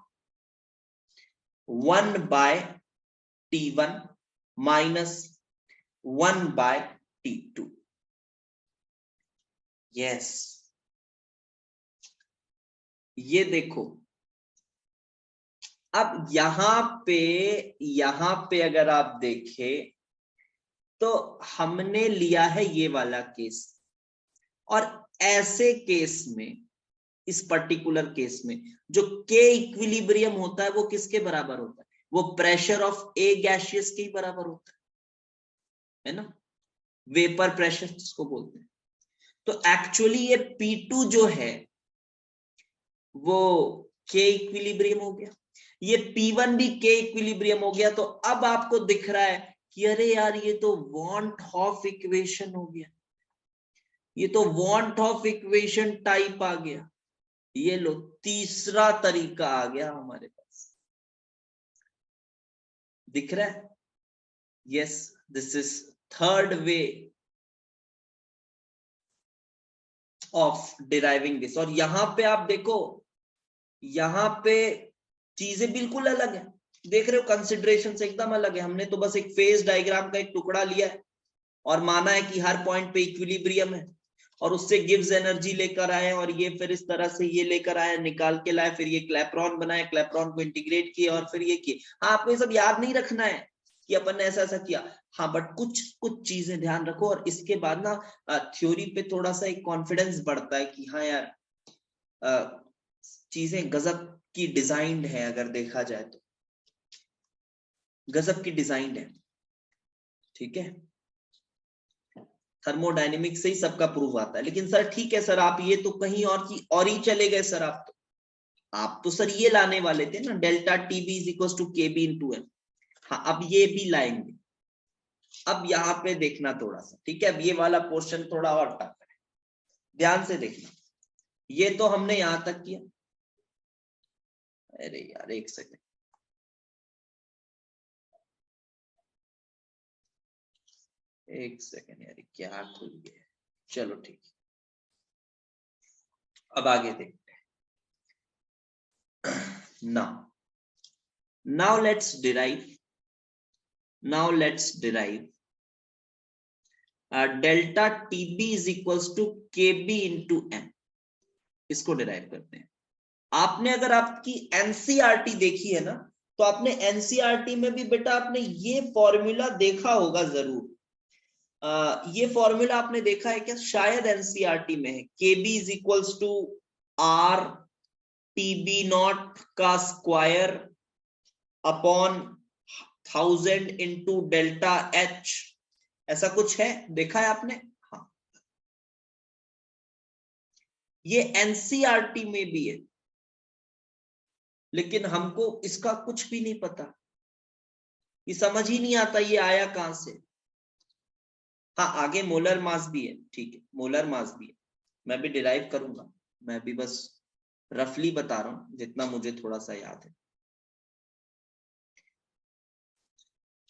1 by t1 minus 1 by t2। Yes, ये देखो, अब यहां पे अगर आप देखें तो हमने लिया है ये वाला केस, और ऐसे केस में, इस पर्टिकुलर केस में जो के इक्विलिब्रियम होता है वो किसके बराबर होता है, वो प्रेशर ऑफ ए गैसियस के बराबर होता है ना, वेपर प्रेशर जिसको बोलते हैं। तो एक्चुअली ये P2 जो है वो के इक्विलिब्रियम हो गया, ये P1 भी के इक्विलिब्रियम हो गया। तो अब आपको दिख रहा है कि अरे यार ये तो वॉन हॉफ इक्वेशन हो गया, ये तो वॉन हॉफ इक्वेशन टाइप आ गया। ये लो, तीसरा तरीका आ गया हमारे पास, दिख रहा है, yes, this is third way of deriving this. और यहां पे आप देखो, यहां पे चीजें बिल्कुल अलग है, देख रहे हो, कंसिडरेशन से एकदम अलग है। हमने तो बस एक फेज डायग्राम का एक टुकड़ा लिया है और माना है कि हर पॉइंट पे इक्विलिब्रियम है, और उससे गिब्स एनर्जी लेकर आए, और ये फिर इस तरह से ये लेकर आए, निकाल के लाए, फिर ये क्लैपेरॉन बनाए, क्लैपेरॉन को इंटीग्रेट किए, और फिर ये किए। हाँ, आपको ये सब याद नहीं रखना है कि अपन ने ऐसा ऐसा किया, हाँ, बट कुछ कुछ चीजें ध्यान रखो, और इसके बाद ना थ्योरी पे थोड़ा सा एक कॉन्फिडेंस बढ़ता है कि हाँ यार चीजें गजब की डिजाइंड है अगर देखा जाए तो। गजब की डिजाइन है, ठीक है। थर्मोडायनेमिक्स से ही सबका प्रूफ आता है। लेकिन सर ठीक है सर, आप ये तो कहीं और ही चले गए सर। आप तो सर ये लाने वाले थे ना, delta TB is equal to K B into M. हाँ, अब ये भी लाएंगे। अब यहाँ पे देखना थोड़ा सा, ठीक है। अब ये वाला पोर्शन थोड़ा और टफ है, ध्यान से देखना। ये तो हमने यहां तक किया। अरे यार एक सेकंड, यार क्या खुल गया। चलो ठीक, अब आगे देखते हैं। Now let's derive delta TB is equals to K B into M. इसको डिराइव करते हैं। आपने अगर आपकी एनसीईआरटी देखी है ना, तो आपने एनसीईआरटी में भी बेटा आपने ये फॉर्मूला देखा होगा जरूर। ये फॉर्मूला आपने देखा है क्या? शायद एनसीईआरटी में है। K B is equals to R TB not का square upon 1000 into delta H, ऐसा कुछ है, देखा है आपने? हाँ, ये एनसीईआरटी में भी है, लेकिन हमको इसका कुछ भी नहीं पता। ये समझ ही नहीं आता ये आया कहां से। हाँ, आगे मोलर मास भी है, ठीक है, मोलर मास भी है, मैं भी डिराइव करूंगा। मैं भी बस रफली बता रहा हूं जितना मुझे थोड़ा सा याद है।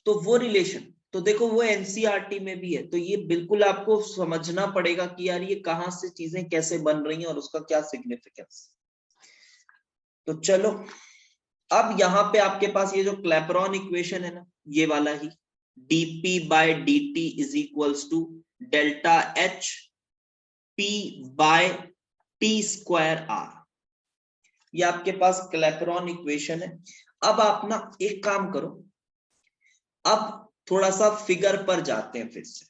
तो वो रिलेशन तो देखो वो एनसीईआरटी में भी है, तो ये बिल्कुल आपको समझना पड़ेगा कि यार ये कहां से चीजें कैसे बन रही हैं और उसका क्या सिग्निफिकेंस। तो चलो, अब यहां पे आपके पास ये जो क्लैपेरॉन इक्वेशन है ना, ये वाला ही, dp by dt is equals to delta H p by T square R, ये आपके पास क्लैपेरॉन इक्वेशन है। अब आप ना एक काम करो, अब थोड़ा सा फिगर पर जाते हैं फिर से।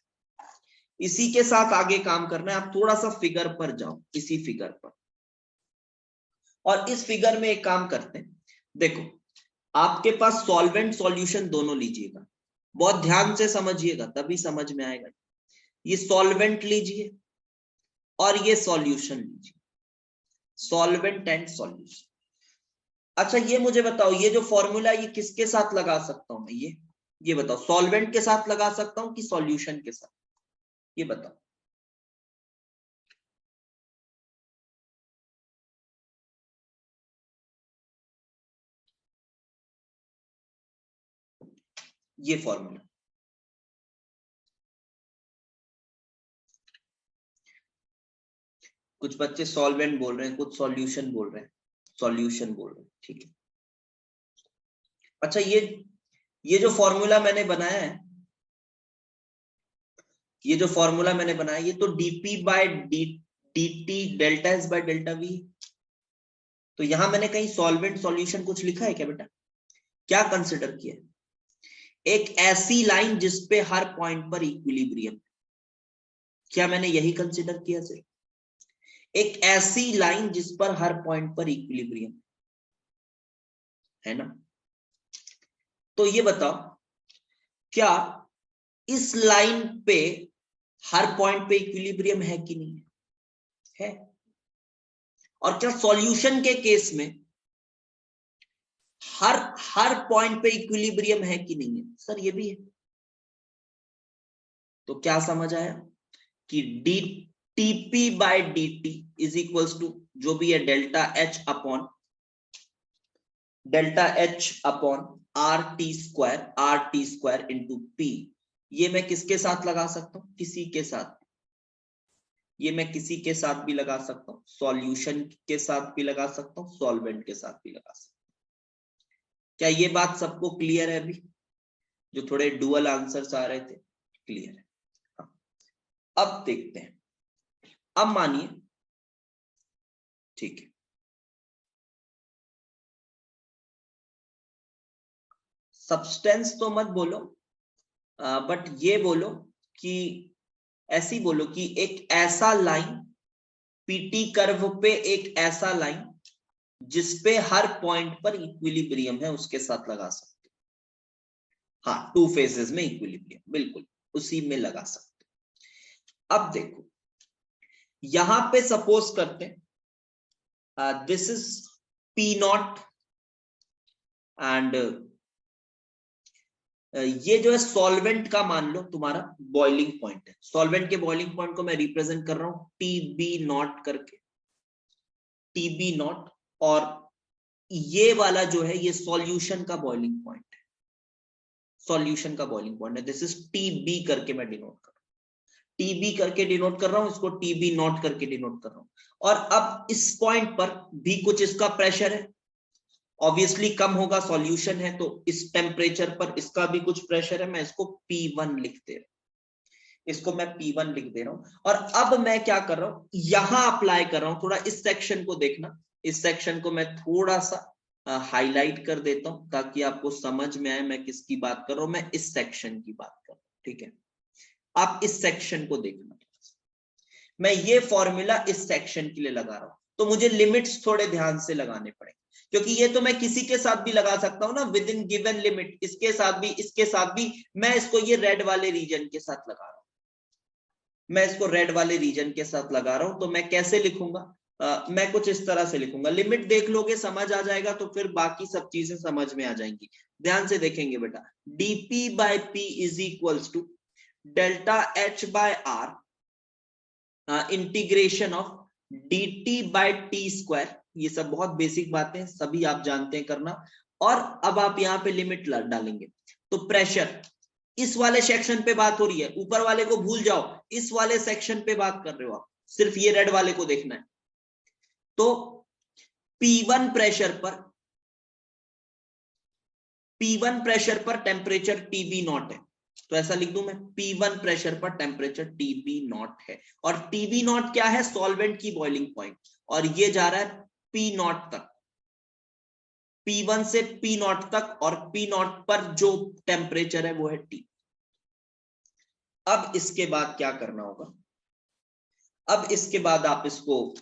इसी के साथ आगे काम करना है, आप थोड़ा सा फिगर पर जाओ, इसी फिगर पर। और इस फिगर में एक काम करते हैं, देखो आपके पास सॉल्वेंट सॉल्यूशन दोनों लीजिएगा, बहुत ध्यान से समझिएगा तभी समझ में आएगा। ये सॉल्वेंट लीजिए और ये सॉल्यूशन लीजिए, सॉल्वेंट एंड सॉल्यूशन। अच्छा ये मुझे बताओ, ये जो फॉर्मूला ये किसके साथ लगा सकता हूं मैं? ये बताओ, सॉल्वेंट के साथ लगा सकता हूं कि सॉल्यूशन के साथ? ये बताओ। ये फॉर्मूला, कुछ बच्चे सॉल्वेंट बोल रहे हैं, कुछ सॉल्यूशन बोल रहे हैं, सॉल्यूशन बोल रहे हैं, ठीक है। अच्छा ये जो फॉर्मूला मैंने बनाया है, ये जो फॉर्मूला मैंने बनाया, ये तो DP by dt delta S by delta V. तो यहां मैंने कहीं सॉल्वेंट सॉल्यूशन कुछ लिखा है क्या बेटा? क्या कंसिडर किया? एक ऐसी लाइन जिसपे हर पॉइंट पर इक्विलिब्रियम, क्या मैंने यही कंसिडर किया सिर्फ? एक ऐसी लाइन जिस पर हर पॉइंट पर इक्विलिब्रियम है ना। तो ये बताओ, क्या इस लाइन पे हर पॉइंट पे इक्विलिब्रियम है कि नहीं है? और क्या सॉल्यूशन के केस में हर पॉइंट पे इक्विलिब्रियम है कि नहीं है? सर ये भी है। तो क्या समझ आया कि D TP by D T is equals to जो भी है delta H upon R T square into P. ये मैं किसके साथ लगा सकता हूं? किसी के साथ। ये मैं किसी के साथ भी लगा सकता हूं, सॉल्यूशन के साथ भी लगा सकता हूं, सॉल्वेंट के साथ भी लगा सकता हूं। क्या ये बात सबको क्लियर है? अभी जो थोड़े डुअल आंसर्स आ रहे थे, क्लियर है? हाँ। अब देखते हैं, अब मानिए, ठीक है, सब्सटेंस तो मत बोलो, बट ये बोलो कि ऐसी बोलो कि एक ऐसा लाइन पीटी कर्व पे, एक ऐसा लाइन जिसपे हर पॉइंट पर इक्विलिब्रियम है, उसके साथ लगा सकते हाँ, टू फेजेस में इक्विलिब्रियम, बिल्कुल उसी में लगा सकते। अब देखो यहां पे सपोज करते हैं this is P not and ये जो है सॉल्वेंट का मान लो तुम्हारा बॉइलिंग पॉइंट है। सॉल्वेंट के बॉइलिंग पॉइंट को मैं रिप्रेजेंट कर रहा हूं टीबी नॉट करके, टीबी नॉट, और ये वाला जो है ये सॉल्यूशन का बॉइलिंग पॉइंट है, सॉल्यूशन का बॉइलिंग पॉइंट है। दिस इज टीबी करके मैं डिनोट कर रहा हूं, टीबी करके डिनोट कर रहा हूं, इसको टीबी नॉट करके डिनोट कर रहा हूं। और अब इस पॉइंट पर भी कुछ इसका प्रेशर है, ऑब्वियसली कम होगा, सॉल्यूशन है, तो इस टेम्परेचर पर इसका भी कुछ प्रेशर है। मैं इसको P1 लिख दे रहा हूं, इसको मैं P1 लिख दे रहा हूं। और अब मैं क्या कर रहा हूं, यहां अप्लाई कर रहा हूं, थोड़ा इस सेक्शन को देखना, इस सेक्शन को मैं थोड़ा सा हाईलाइट कर देता हूं ताकि आपको समझ में आए मैं किसकी बात कर रहा हूं। मैं इस सेक्शन की बात कर रहा हूं, ठीक है। आप इस सेक्शन को देखना, मैं ये फॉर्मूला इस सेक्शन के लिए लगा रहा हूं, तो मुझे लिमिट्स थोड़े ध्यान से लगाने पड़ेंगे, क्योंकि ये तो मैं किसी के साथ भी लगा सकता हूं ना, विद इन गिवन लिमिट, इसके साथ भी, इसके साथ भी। मैं इसको ये रेड वाले रीजन के साथ लगा रहा हूं, मैं इसको रेड वाले रीजन के साथ लगा रहा हूं। तो मैं कैसे लिखूंगा, मैं कुछ इस तरह से लिखूंगा, लिमिट देख लोगे समझ आ जाएगा, तो फिर बाकी सब चीजें समझ में आ जाएंगी। ध्यान से देखेंगे बेटा, dp by p is equals to delta h by r integration of dt by T square. ये सब बहुत बेसिक बातें सभी आप जानते हैं करना। और अब आप यहाँ पे लिमिट डालेंगे, तो प्रेशर, इस वाले सेक्शन पे बात हो रही है, ऊपर वाले को भूल जाओ, इस वाले सेक्शन पे बात कर रहे हो आप, सिर्फ ये रेड वाले को देखना है। तो P1 प्रेशर पर, P1 प्रेशर पर टेम्परेचर TB नॉट है, तो ऐसा लिख दूं मैं, P1 प्रेशर पर टेम्परेचर TB नॉट है। और TB नॉट क्या है, सॉल्वेंट की बॉइलिंग पॉइंट, और ये जा रहा है P नॉट तक, P1 से P नॉट तक, और P नॉट पर जो टेम्परेचर है वो है T। अब इसके बाद क्या करना होगा, अब इसके बाद आप इसको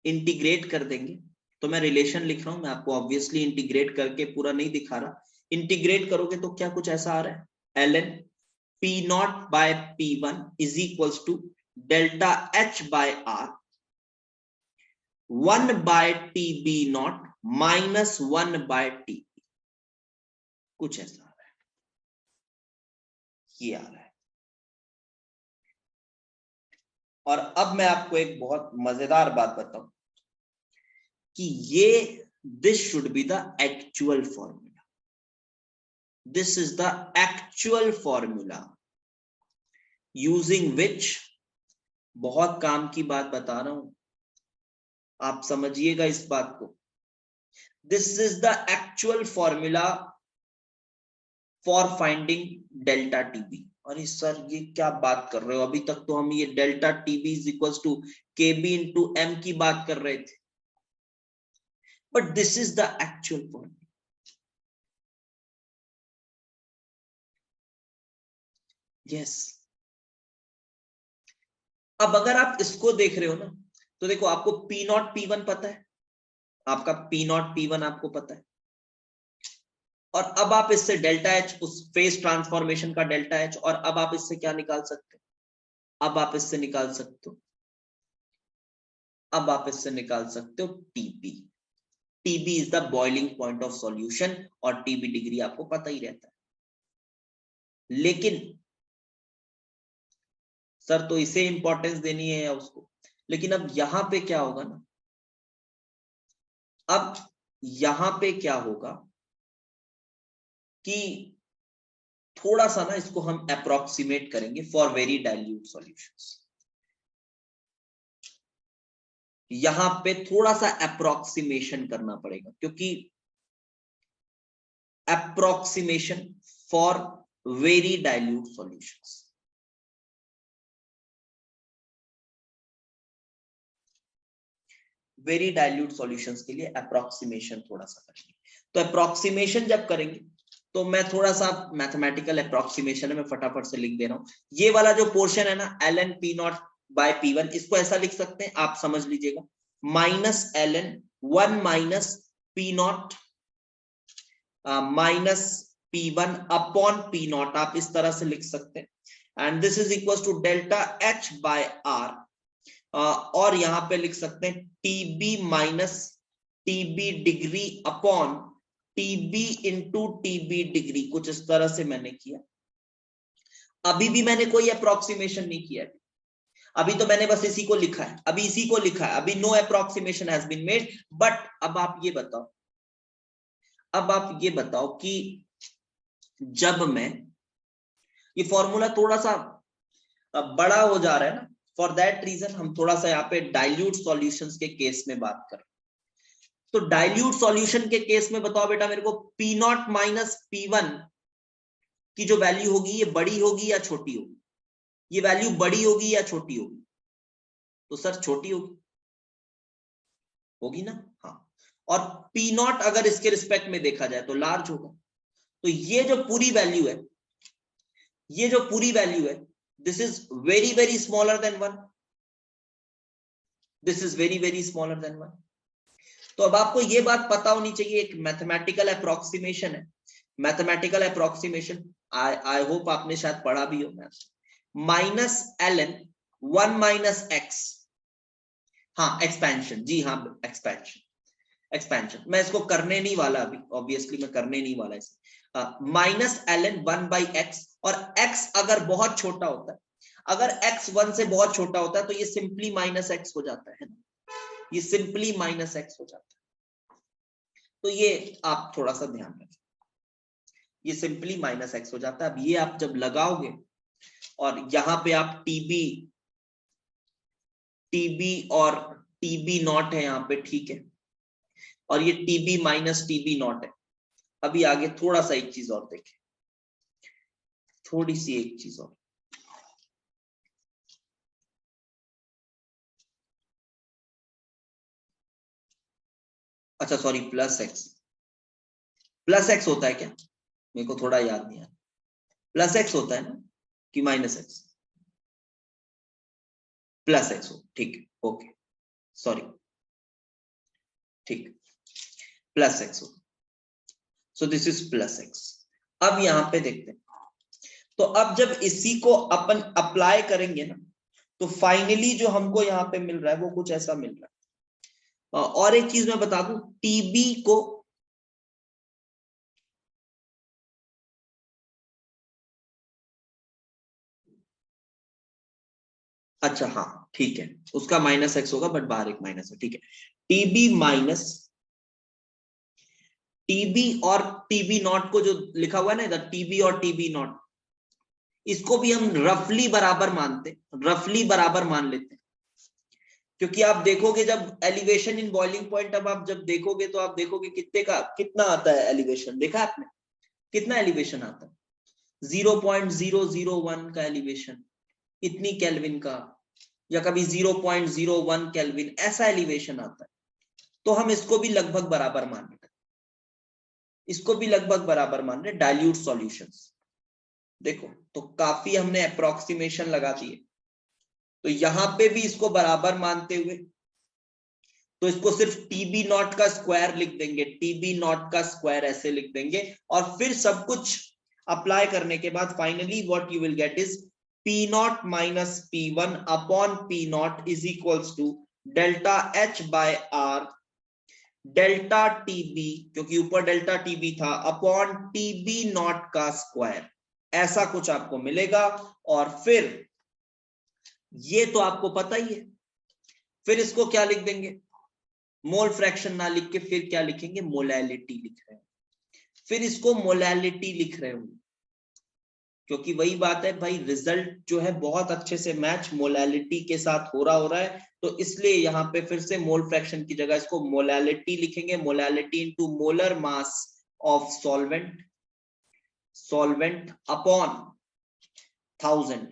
इंटीग्रेट कर देंगे। तो मैं रिलेशन लिख रहा हूं, मैं आपको ऑब्वियसली इंटीग्रेट करके पूरा नहीं दिखा रहा। इंटीग्रेट करोगे तो क्या कुछ ऐसा आ रहा है, ln P not by P1 is equals to delta H by R 1 by TB not minus 1 by TB, कुछ ऐसा आ रहा है, ये आ रहा है। और अब मैं आपको एक बहुत मजेदार बात बताऊं कि ये this should be the actual formula, this is the actual formula using which, बहुत काम की बात बता रहा हूं, आप समझिएगा इस बात को। This is the actual formula for finding delta TB. अरे सर ये क्या बात कर रहे हो, अभी तक तो हम ये delta TB is equals to KB into M की बात कर रहे थे, but this is the actual formula. Yes, अब अगर आप इसको देख रहे हो ना, तो देखो आपको P नॉट P1 पता है, आपका P नॉट P1 आपको पता है, और अब आप इससे डेल्टा H, उस फेज ट्रांसफॉर्मेशन का डेल्टा H, और अब आप इससे क्या निकाल सकते हो, अब आप इससे निकाल सकते हो, अब आप इससे निकाल सकते हो TB। TB is the boiling point of solution, और TB डिग्री आपको पता ही रहता है। लेकिन सर तो इसे इंपॉर्टेंस देनी है या उसको, लेकिन अब यहां पे क्या होगा ना, अब यहां पे क्या होगा कि थोड़ा सा ना इसको हम अप्रोक्सीमेट करेंगे फॉर वेरी डाइल्यूट सॉल्यूशंस। यहां पे थोड़ा सा अप्रोक्सीमेशन करना पड़ेगा, क्योंकि approximation for very dilute solutions, very dilute solutions के लिए अप्रोक्सीमेशन थोड़ा सा करेंगे। तो अप्रोक्सीमेशन जब करेंगे तो मैं थोड़ा सा मैथमेटिकल अप्रोक्सीमेशन है, मैं फटाफट से लिख दे रहा हूं। ये वाला जो पोर्शन है ना, ln P not by P1, इसको ऐसा लिख सकते हैं, आप समझ लीजिएगा, minus ln 1 minus P not minus P1 upon P0 आप इस तरह से लिख सकते हैं, and this is equal to delta H by R, और यहां पे लिख सकते हैं TB minus TB degree upon TB into TB degree, कुछ इस तरह से मैंने किया। अभी भी मैंने कोई अप्रोक्सीमेशन नहीं किया, अभी तो मैंने बस इसी को लिखा है, अभी इसी को लिखा है, अभी no approximation has been made. But अब आप ये बताओ, अब आप ये बताओ कि जब मैं, ये फॉर्मूला थोड़ा सा बड़ा हो जा रहा है ना, फॉर दैट रीजन हम थोड़ा सा यहाँ पे डाइल्यूट सॉल्यूशंस के केस में बात करें। तो डाइल्यूट सॉल्यूशन के केस में बताओ बेटा मेरे को, P0 माइनस P1 की जो वैल्यू होगी ये बड़ी होगी या छोटी होगी? ये वैल्यू बड़ी होगी या छोटी होगी? तो सर छोटी होगी, होगी ना? हाँ। और P0 अगर इसके रिस्पेक्ट में देखा जाए तो लार्ज होगा। तो ये जो पूरी वैल्यू है, ये जो पूरी वैल्यू है, this is very very smaller than 1, this is very very smaller than 1। तो अब आपको ये बात पता होनी चाहिए, एक मैथमेटिकल अप्रोक्सीमेशन है, मैथमेटिकल अप्रोक्सीमेशन, आई होप आपने शायद पढ़ा भी हो maths, minus ln 1 minus x, हाँ एक्सपेंशन, जी हाँ एक्सपेंशन, एक्सपेंशन मैं इसको करने नहीं वाला अभी, ऑब्वियसली मैं करने नहीं वाला इसे, माइनस ln 1 बाई एक्स, और x अगर बहुत छोटा होता है, अगर x 1 से बहुत छोटा होता है तो ये सिंपली माइनस x हो जाता है ना, ये सिंपली माइनस x हो जाता है। तो ये आप थोड़ा सा ध्यान रखें, ये सिंपली माइनस x हो जाता है। अब ये आप जब लगाओगे और यहां पे आप टीबी और टीबी नॉट है यहाँ पे, ठीक है, और ये टीबी माइनस टीबी नॉट है। अभी आगे थोड़ा सा एक चीज और देखें, थोड़ी सी एक चीज और, अच्छा sorry plus x, plus x होता है क्या? मेरे को थोड़ा याद नहीं है, प्लस एक्स होता है ना कि माइनस एक्स? प्लस एक्स हो, ठीक है, ओके, सॉरी, ठीक, प्लस एक्स हो, सो दिस इज प्लस एक्स। अब यहां पे देखते हैं, तो अब जब इसी को अपन अप्लाई करेंगे ना, तो फाइनली जो हमको यहाँ पे मिल रहा है वो कुछ ऐसा मिल रहा है। और एक चीज मैं बता दूं, टीबी को, अच्छा हाँ ठीक है, उसका माइनस एक्स होगा बट बाहर एक माइनस है, ठीक है, टीबी माइनस टीबी और टीबी नॉट को जो लिखा हुआ है ना इधर, टीबी और टीबी नॉट, इसको भी हम रफली बराबर मानते, रफली बराबर मान लेते हैं, क्योंकि आप देखोगे जब एलिवेशन इन बॉइलिंग पॉइंट, अब आप जब देखोगे तो आप देखोगे कितने का कितना आता है एलिवेशन, देखा आपने कितना एलिवेशन आता है? 0.001 का एलिवेशन, इतनी केल्विन का, या कभी 0.01 केल्विन, ऐसा एलिवेशन आता है। तो हम इसको भी लगभग बराबर मान रहे, इसको भी लगभग बराबर मान रहे डाइल्यूट सॉल्यूशंस। देखो तो काफी हमने अप्रोक्सीमेशन लगा दिए, तो यहां पे भी इसको बराबर मानते हुए, तो इसको सिर्फ टीबी नॉट का स्क्वायर लिख देंगे, टीबी नॉट का स्क्वायर ऐसे लिख देंगे, और फिर सब कुछ अप्लाई करने के बाद finally what you will get is P0 minus P1 upon P0 is equals to delta H by R delta TB, क्योंकि ऊपर डेल्टा टीबी था, अपॉन टीबी नॉट का स्क्वायर, ऐसा कुछ आपको मिलेगा। और फिर ये तो आपको पता ही है, फिर इसको क्या लिख देंगे, मोल फ्रैक्शन ना लिख के फिर क्या लिखेंगे, मोलैलिटी लिख रहे हैं, फिर इसको मोलैलिटी लिख रहे होंगे, क्योंकि वही बात है भाई, रिजल्ट जो है बहुत अच्छे से मैच मोलैलिटी के साथ हो रहा है, तो इसलिए यहाँ पे फिर से मोल फ्रैक्शन की जगह इसको मोलैलिटी लिखेंगे, molality into molar mass of solvent, solvent upon 1000,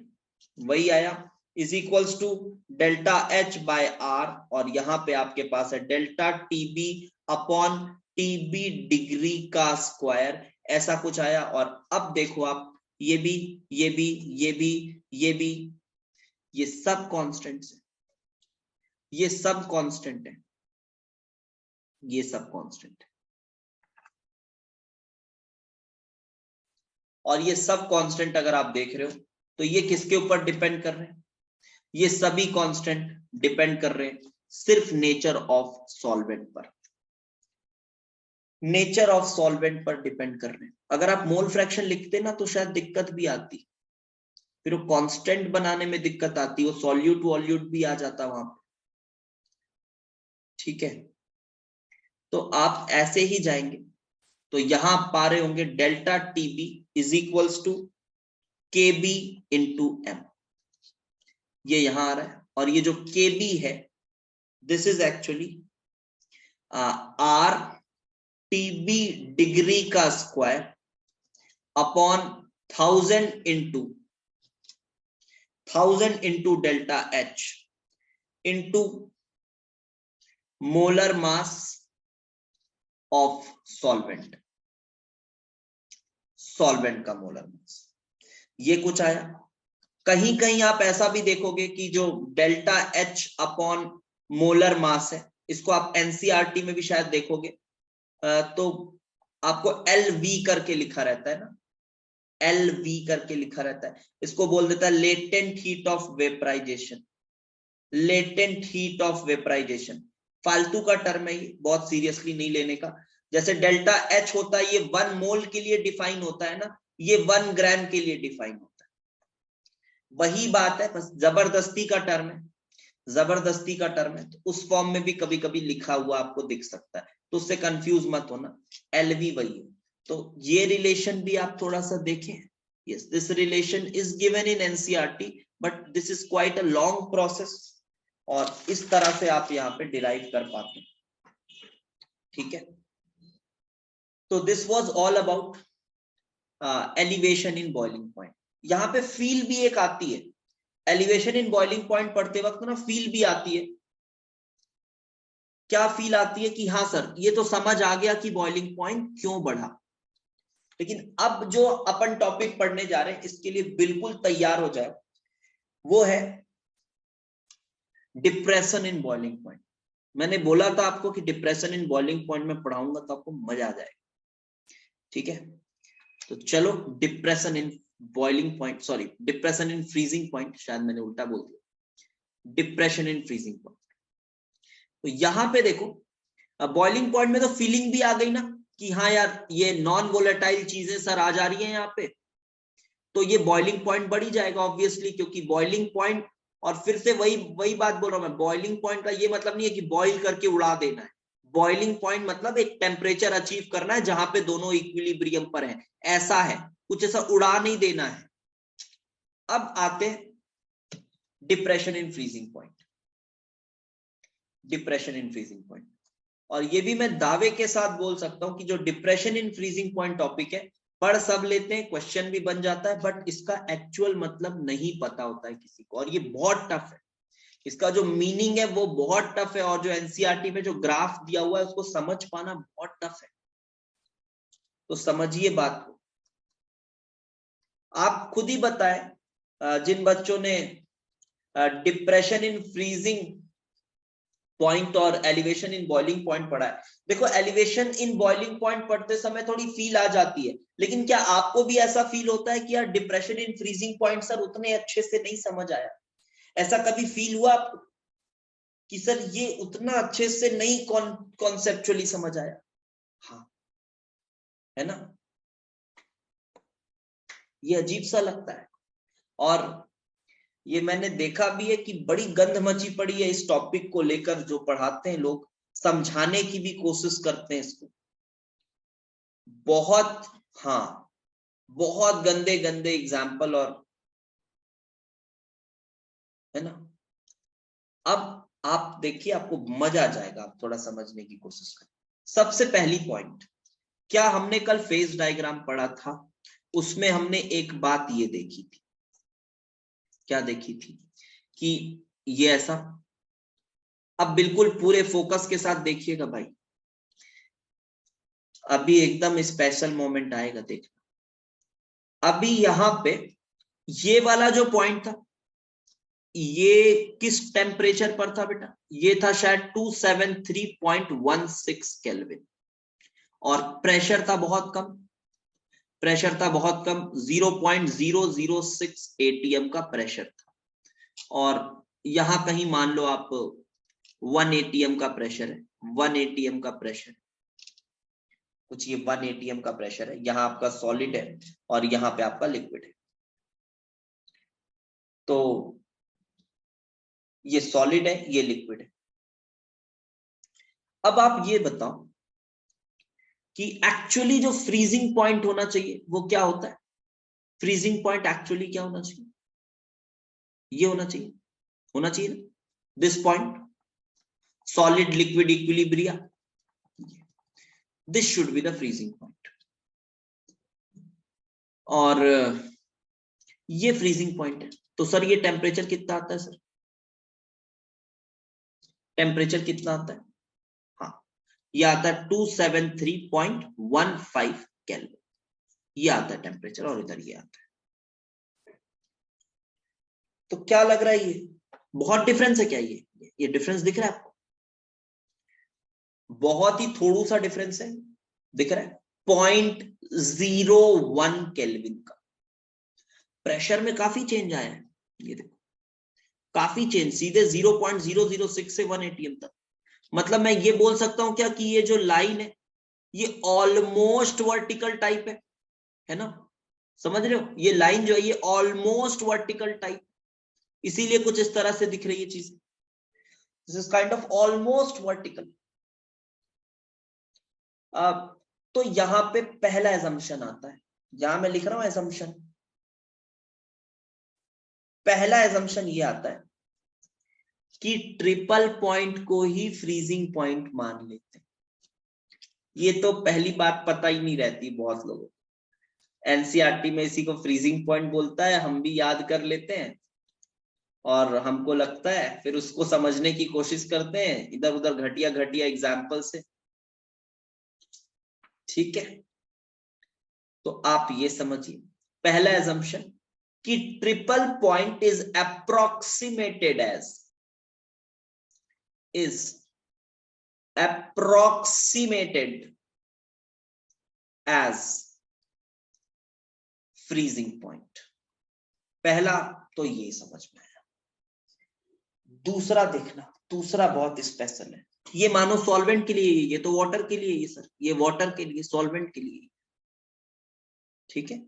वही आया, is equals to delta H by R, और यहां पे आपके पास है delta TB upon TB degree का स्क्वायर, ऐसा कुछ आया। और अब देखो आप, ये भी, ये भी, ये भी, ये भी, ये सब कांस्टेंट्स है, ये सब कांस्टेंट है, ये सब कांस्टेंट है। और ये सब कांस्टेंट अगर आप देख रहे हो तो ये किसके ऊपर डिपेंड कर रहे हैं? ये सभी कांस्टेंट डिपेंड कर रहे हैं सिर्फ नेचर ऑफ सॉल्वेंट पर, नेचर ऑफ सॉल्वेंट पर डिपेंड कर रहे हैं। अगर आप मोल फ्रैक्शन लिखते ना तो शायद दिक्कत भी आती, फिर वो कांस्टेंट बनाने में दिक्कत आती, वो सॉल्यूट वॉल्यूट भी आ जाता वहां पे, ठीक है। तो आप ऐसे ही जाएंगे तो यहां पा रहे होंगे delta TB is equals to K B into M, ये यहां आ रहा है। और ये जो के बी है this is actually R TB degree का square upon 1000 into delta H into molar mass of solvent, solvent का मोलर मास, ये कुछ आया। कहीं कहीं आप ऐसा भी देखोगे कि जो delta H upon molar mass है, इसको आप एनसीईआरटी में भी शायद देखोगे, तो आपको एल वी करके लिखा रहता है ना, एल वी करके लिखा रहता है, इसको बोल देता है latent heat of vaporisation, latent heat of vaporisation. फालतू का टर्म है ये, बहुत सीरियसली नहीं लेने का। जैसे डेल्टा एच होता है ये 1 मोल के लिए डिफाइन होता है ना, ये 1 ग्राम के लिए डिफाइन होता है, वही बात है, बस जबरदस्ती का टर्म है, जबरदस्ती का टर्म है। तो उस फॉर्म में भी कभी कभी लिखा हुआ आपको दिख सकता है, तो उससे कंफ्यूज मत होना, एलवी वही है। तो ये रिलेशन भी आप थोड़ा सा देखें। Yes, this relation is given in NCERT but this is quite a long process, और इस तरह से आप यहाँ पे डिराइव कर पाते हैं, ठीक है। तो this was all about elevation in boiling point. यहाँ पे फील भी एक आती है, एलिवेशन इन बॉइलिंग पॉइंट पढ़ते वक्त ना फील भी आती है। क्या फील आती है कि हाँ सर ये तो समझ आ गया कि बॉइलिंग पॉइंट क्यों बढ़ा, लेकिन अब जो अपन टॉपिक पढ़ने जा रहे हैं इसके लिए बिल्कुल तैयार हो जाए, वो है डिप्रेशन इन बॉइलिंग पॉइंट। मैंने बोला था आपको कि डिप्रेशन इन बॉइलिंग पॉइंट में पढ़ाऊंगा तो आपको मजा आ जाएगा, ठीक है। तो चलो depression in boiling point, sorry depression in freezing point, शायद मैंने उल्टा बोल दिया, डिप्रेशन इन फ्रीजिंग पॉइंट। तो यहां पे देखो बॉइलिंग पॉइंट में तो फीलिंग भी आ गई ना कि हाँ यार ये नॉन वोलेटाइल चीजें सर आ जा रही हैं यहाँ पे, तो ये बॉइलिंग पॉइंट बढ़ ही जाएगा ऑब्वियसली, क्योंकि बॉइलिंग पॉइंट, और फिर से वही बात बोल रहा हूं मैं, बॉइलिंग पॉइंट का ये मतलब नहीं है कि बॉइल करके उड़ा देना है। बॉइलिंग पॉइंट मतलब एक टेम्परेचर अचीव करना है जहां पे दोनों इक्विलिब्रियम पर है, ऐसा है, कुछ ऐसा उड़ा नहीं देना है। अब आते हैं depression in freezing point, depression in freezing point. और ये भी मैं दावे के साथ बोल सकता हूं कि जो depression in freezing point topic है, पढ़ सब लेते हैं, क्वेश्चन भी बन जाता है, बट इसका एक्चुअल मतलब नहीं पता होता है किसी को, और ये बहुत टफ है। इसका जो मीनिंग है वो बहुत टफ है, और जो एनसीईआरटी में जो ग्राफ दिया हुआ है उसको समझ पाना बहुत टफ है। तो समझिए बात को। आप खुद ही बताएं जिन बच्चों ने डिप्रेशन इन फ्रीजिंग पॉइंट और एलिवेशन इन बॉइलिंग पॉइंट पढ़ा है, देखो एलिवेशन इन बॉइलिंग पॉइंट पढ़ते समय थोड़ी फील आ जाती है, लेकिन क्या आपको भी ऐसा फील होता है कि यार depression in freezing point sir उतने अच्छे से नहीं समझ आया? ऐसा कभी फील हुआ आपको कि सर ये उतना अच्छे से नहीं कॉन्सेप्चुअली समझ आया? हाँ, है ना, ये अजीब सा लगता है। और ये मैंने देखा भी है कि बड़ी गंध मची पड़ी है इस टॉपिक को लेकर, जो पढ़ाते हैं लोग समझाने की भी कोशिश करते हैं इसको बहुत, हाँ बहुत गंदे गंदे एग्जाम्पल, और है ना। अब आप देखिए आपको मजा आ जाएगा, आप थोड़ा समझने की कोशिश करें। सबसे पहली पॉइंट, क्या हमने कल फेज डायग्राम पढ़ा था, उसमें हमने एक बात ये देखी थी, क्या देखी थी कि ये ऐसा, अब बिल्कुल पूरे फोकस के साथ देखिएगा भाई, अभी एकदम स्पेशल मोमेंट आएगा देखना। अभी यहां पे ये वाला जो पॉइंट था, ये किस टेम्परेचर पर था बेटा? ये था शायद 273.16 केल्विन, और प्रेशर था बहुत कम, प्रेशर था बहुत कम, 0.006 atm का प्रेशर था, और यहां कहीं मान लो आप 1 atm का प्रेशर है, 1 atm का प्रेशर, कुछ ये 1 atm का प्रेशर है, यहां आपका सॉलिड है और यहां पे आपका लिक्विड है। तो ये सॉलिड है, ये लिक्विड है। अब आप ये बताओ कि एक्चुअली जो फ्रीजिंग पॉइंट होना चाहिए वो क्या होता है? फ्रीजिंग पॉइंट एक्चुअली क्या होना चाहिए? ये होना चाहिए, होना चाहिए ना, this point, solid liquid equilibria, this should be the freezing point. और ये फ्रीजिंग पॉइंट है। तो सर ये टेम्परेचर कितना आता है सर? टेम्परेचर कितना आता है? हाँ, ये आता है 273.15 केल्विन, ये आता है टेम्परेचर, और इधर ये आता है। तो क्या लग रहा है, ये बहुत डिफरेंस है क्या? ये डिफरेंस दिख रहा है आपको? बहुत ही थोड़ा सा डिफरेंस है, दिख रहा है, 0.01 केल्विन का। प्रेशर में काफी चेंज आया है, ये देखो, काफी चेंज, सीधे 0.006 से 1 atm तक। मतलब मैं ये बोल सकता हूं क्या कि ये जो लाइन है ये ऑलमोस्ट वर्टिकल टाइप है ना? समझ रहे हो? ये लाइन जो है ये ऑलमोस्ट वर्टिकल टाइप, इसीलिए कुछ इस तरह से दिख रही है चीज। This is kind of almost vertical. तो यहां पे पहला एजम्पशन आता है, यहां मैं लिख रहा हूं एजम्पशन। पहला एजम्पशन ये आता है कि ट्रिपल पॉइंट को ही फ्रीजिंग पॉइंट मान लेते हैं। ये तो पहली बात पता ही नहीं रहती बहुत लोगों को, एनसीईआरटी में इसी को फ्रीजिंग पॉइंट बोलता है, हम भी याद कर लेते हैं और हमको लगता है, फिर उसको समझने की कोशिश करते हैं इधर उधर घटिया घटिया एग्जाम्पल से। ठीक है, तो आप ये समझिए पहला एजम्पशन कि triple point is approximated as freezing point. पहला तो ये समझ में आया। दूसरा देखना, दूसरा बहुत स्पेशल है। ये मानो सॉल्वेंट के लिए, ये तो वाटर के लिए, ये सर ये वाटर के लिए, सॉल्वेंट के लिए। ठीक है,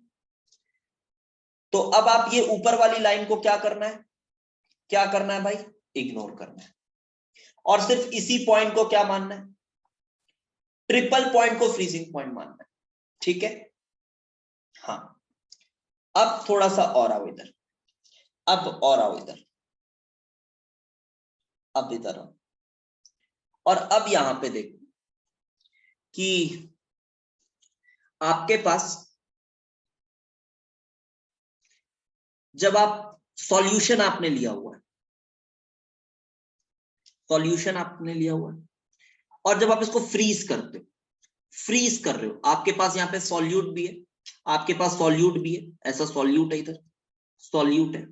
तो अब आप ये ऊपर वाली लाइन को क्या करना है, क्या करना है भाई? इग्नोर करना है, और सिर्फ इसी पॉइंट को क्या मानना है? ट्रिपल पॉइंट को फ्रीजिंग पॉइंट मानना है। ठीक है, हाँ। अब थोड़ा सा और आओ इधर, अब और आओ इधर, अब इधर आओ, और अब यहां पे देखो कि आपके पास जब आप सॉल्यूशन आपने लिया हुआ है, सॉल्यूशन आपने लिया हुआ है, और जब आप इसको फ्रीज करते हो, फ्रीज कर रहे हो, आपके पास यहाँ पे सॉल्यूट भी है, आपके पास सॉल्यूट भी है, ऐसा सॉल्यूट है, इधर सॉल्यूट है,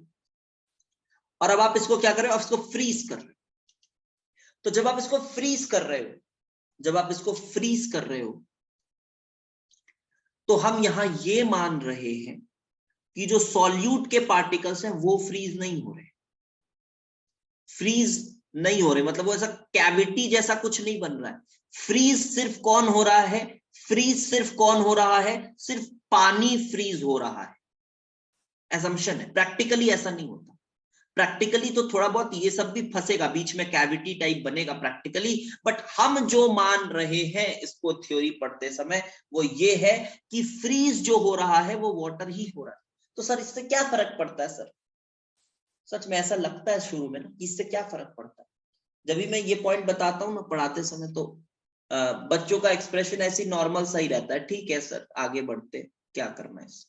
और अब आप इसको क्या कर रहे हो? आप इसको फ्रीज कर रहे हो। तो जब आप इसको फ्रीज कर रहे हो, जब आप इसको फ्रीज कर रहे हो, तो हम यहां ये मान रहे हैं कि जो सॉल्यूट के पार्टिकल्स हैं वो फ्रीज नहीं हो रहे, फ्रीज नहीं हो रहे, मतलब वो ऐसा कैविटी जैसा कुछ नहीं बन रहा है। फ्रीज सिर्फ कौन हो रहा है? फ्रीज सिर्फ कौन हो रहा है? सिर्फ पानी फ्रीज हो रहा है। एजम्पशन है, प्रैक्टिकली ऐसा नहीं होता। प्रैक्टिकली तो थोड़ा बहुत ये सब भी फंसेगा, बीच में कैविटी टाइप बनेगा प्रैक्टिकली, बट हम जो मान रहे हैं इसको थ्योरी पढ़ते समय वो ये है कि फ्रीज जो हो रहा है वो वाटर ही हो रहा है। तो सर इससे क्या फर्क पड़ता है? सर सच में ऐसा लगता है शुरू में ना, इससे क्या फर्क पड़ता है? जब भी मैं ये पॉइंट बताता हूँ ना पढ़ाते समय, तो बच्चों का एक्सप्रेशन ऐसी नॉर्मल सा ही रहता है, ठीक है सर आगे बढ़ते, क्या करना है इससे।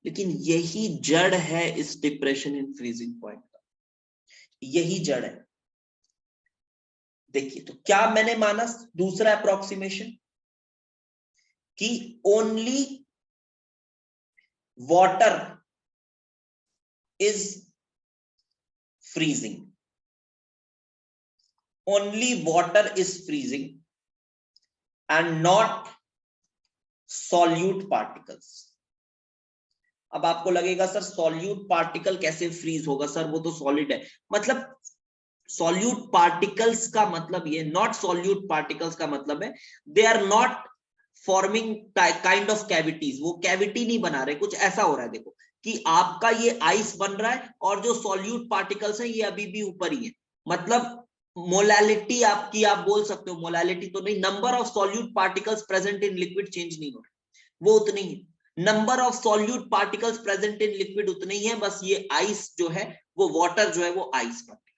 लेकिन यही जड़ है इस डिप्रेशन इन फ्रीजिंग पॉइंट का, यही जड़ है। देखिए, तो क्या मैंने माना दूसरा अप्रोक्सीमेशन कि only water is freezing, only water is freezing and not solute particles. अब आपको लगेगा सर सॉल्यूट पार्टिकल कैसे फ्रीज होगा, सर वो तो सॉलिड है। मतलब सॉल्यूट पार्टिकल्स का मतलब ये, नॉट सॉल्यूट पार्टिकल्स का मतलब है they are not forming kind of cavities, वो कैविटी नहीं बना रहे, कुछ ऐसा हो रहा है। देखो कि आपका ये आइस बन रहा है और जो सॉल्यूट पार्टिकल्स है ये अभी भी ऊपर ही है। मतलब मोलैलिटी आपकी, आप बोल सकते हो मोलैलिटी तो नहीं, number of solute particles present in liquid change नहीं हो रहा, वो उतनी है। Number of solute particles present in liquid उतनी ही है, बस ये आइस जो है वो वाटर जो है वो आइस बन गया।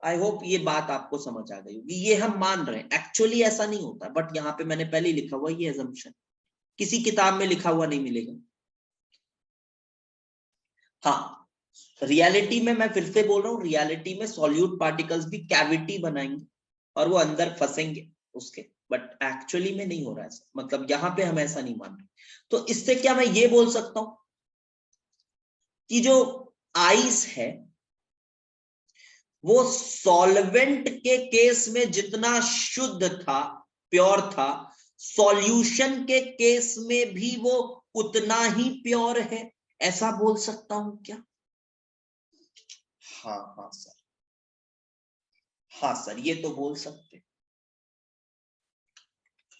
आई होप ये बात आपको समझ आ गई होगी। ये हम मान रहे हैं, एक्चुअली ऐसा नहीं होता, बट यहाँ पे मैंने पहले लिखा हुआ ये assumption, किसी किताब में लिखा हुआ नहीं मिलेगा। हाँ, रियलिटी में मैं फिर से बोल रहा हूँ, रियलिटी में सॉल्यूट पार्टिकल्स भी कैविटी बनाएंगे और वो अंदर फंसेंगे उसके, बट एक्चुअली में नहीं हो रहा है ऐसा। मतलब यहाँ पे हम ऐसा नहीं मान रहे। तो इससे क्या मैं ये बोल सकता हूं कि जो आइस है वो सॉल्वेंट के केस में जितना शुद्ध था, प्योर था, सॉल्यूशन के केस में भी वो उतना ही प्योर है, ऐसा बोल सकता हूं क्या? हाँ सर, हाँ सर, ये तो बोल सकते।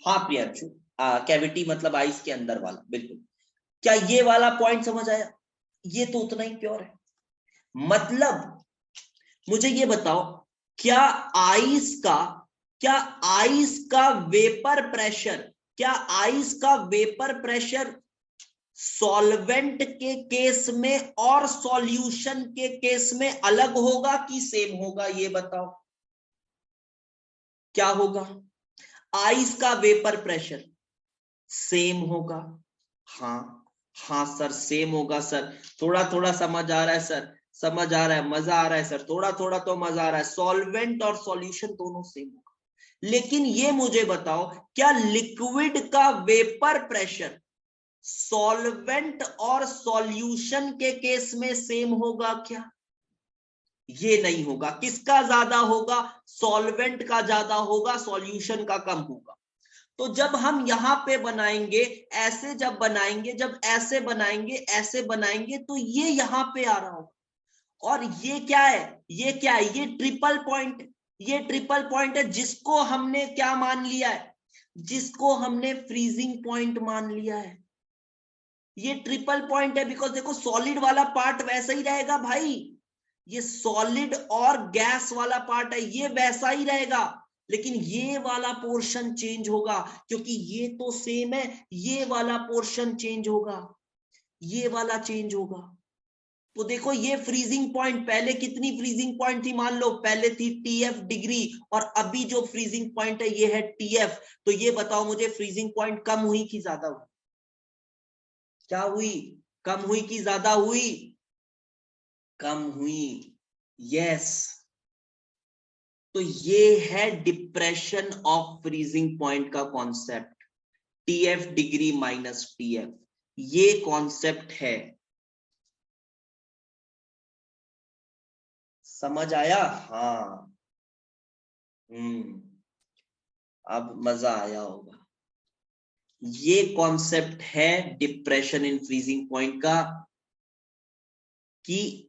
हाँ प्रियांशु, कैविटी मतलब आइस के अंदर वाला, बिल्कुल। क्या ये वाला पॉइंट समझ आया? ये तो उतना ही प्योर है। मतलब मुझे ये बताओ, क्या आइस का क्या आइस का वेपर प्रेशर क्या आइस का वेपर प्रेशर सॉल्वेंट के केस में और सॉल्यूशन के केस में अलग होगा कि सेम होगा? ये बताओ क्या होगा? आइस का वेपर प्रेशर सेम होगा। हाँ, हाँ सर सेम होगा सर। थोड़ा थोड़ा समझ आ रहा है सर, समझ आ रहा है, मजा आ रहा है सर, थोड़ा थोड़ा तो मजा आ रहा है। सॉल्वेंट और सॉल्यूशन दोनों सेम होगा। लेकिन ये मुझे बताओ, क्या लिक्विड का वेपर प्रेशर सॉल्वेंट और सॉल्यूशन के केस में सेम होगा क्या? ये नहीं होगा। किसका ज्यादा होगा? सॉल्वेंट का ज्यादा होगा, सॉल्यूशन का कम होगा। तो जब हम यहां पे बनाएंगे, ऐसे जब बनाएंगे, जब ऐसे बनाएंगे, ऐसे बनाएंगे, तो ये यहां पे आ रहा होगा। और ये क्या है? ये क्या है? ये ट्रिपल पॉइंट, ये ट्रिपल पॉइंट है जिसको हमने क्या मान लिया है? जिसको हमने फ्रीजिंग पॉइंट मान लिया है। ये ट्रिपल पॉइंट है बिकॉज देखो सॉलिड वाला पार्ट वैसा ही रहेगा भाई, ये सॉलिड और गैस वाला पार्ट है ये वैसा ही रहेगा, लेकिन ये वाला पोर्शन चेंज होगा क्योंकि ये तो सेम है। ये वाला पोर्शन चेंज होगा, ये वाला चेंज होगा। तो देखो ये फ्रीजिंग पॉइंट, पहले कितनी फ्रीजिंग पॉइंट थी? मान लो पहले थी TF डिग्री, और अभी जो फ्रीजिंग पॉइंट है ये है TF। तो ये बताओ मुझे, फ्रीजिंग पॉइंट कम हुई कि ज्यादा हुई? क्या हुई? कम हुई कि ज्यादा हुई? कम हुई। यस। तो ये है डिप्रेशन ऑफ फ्रीजिंग पॉइंट का concept, TF degree minus TF, ये कॉन्सेप्ट है। समझ आया? हाँ। अब मजा आया होगा। ये कॉन्सेप्ट है डिप्रेशन इन फ्रीजिंग पॉइंट का, कि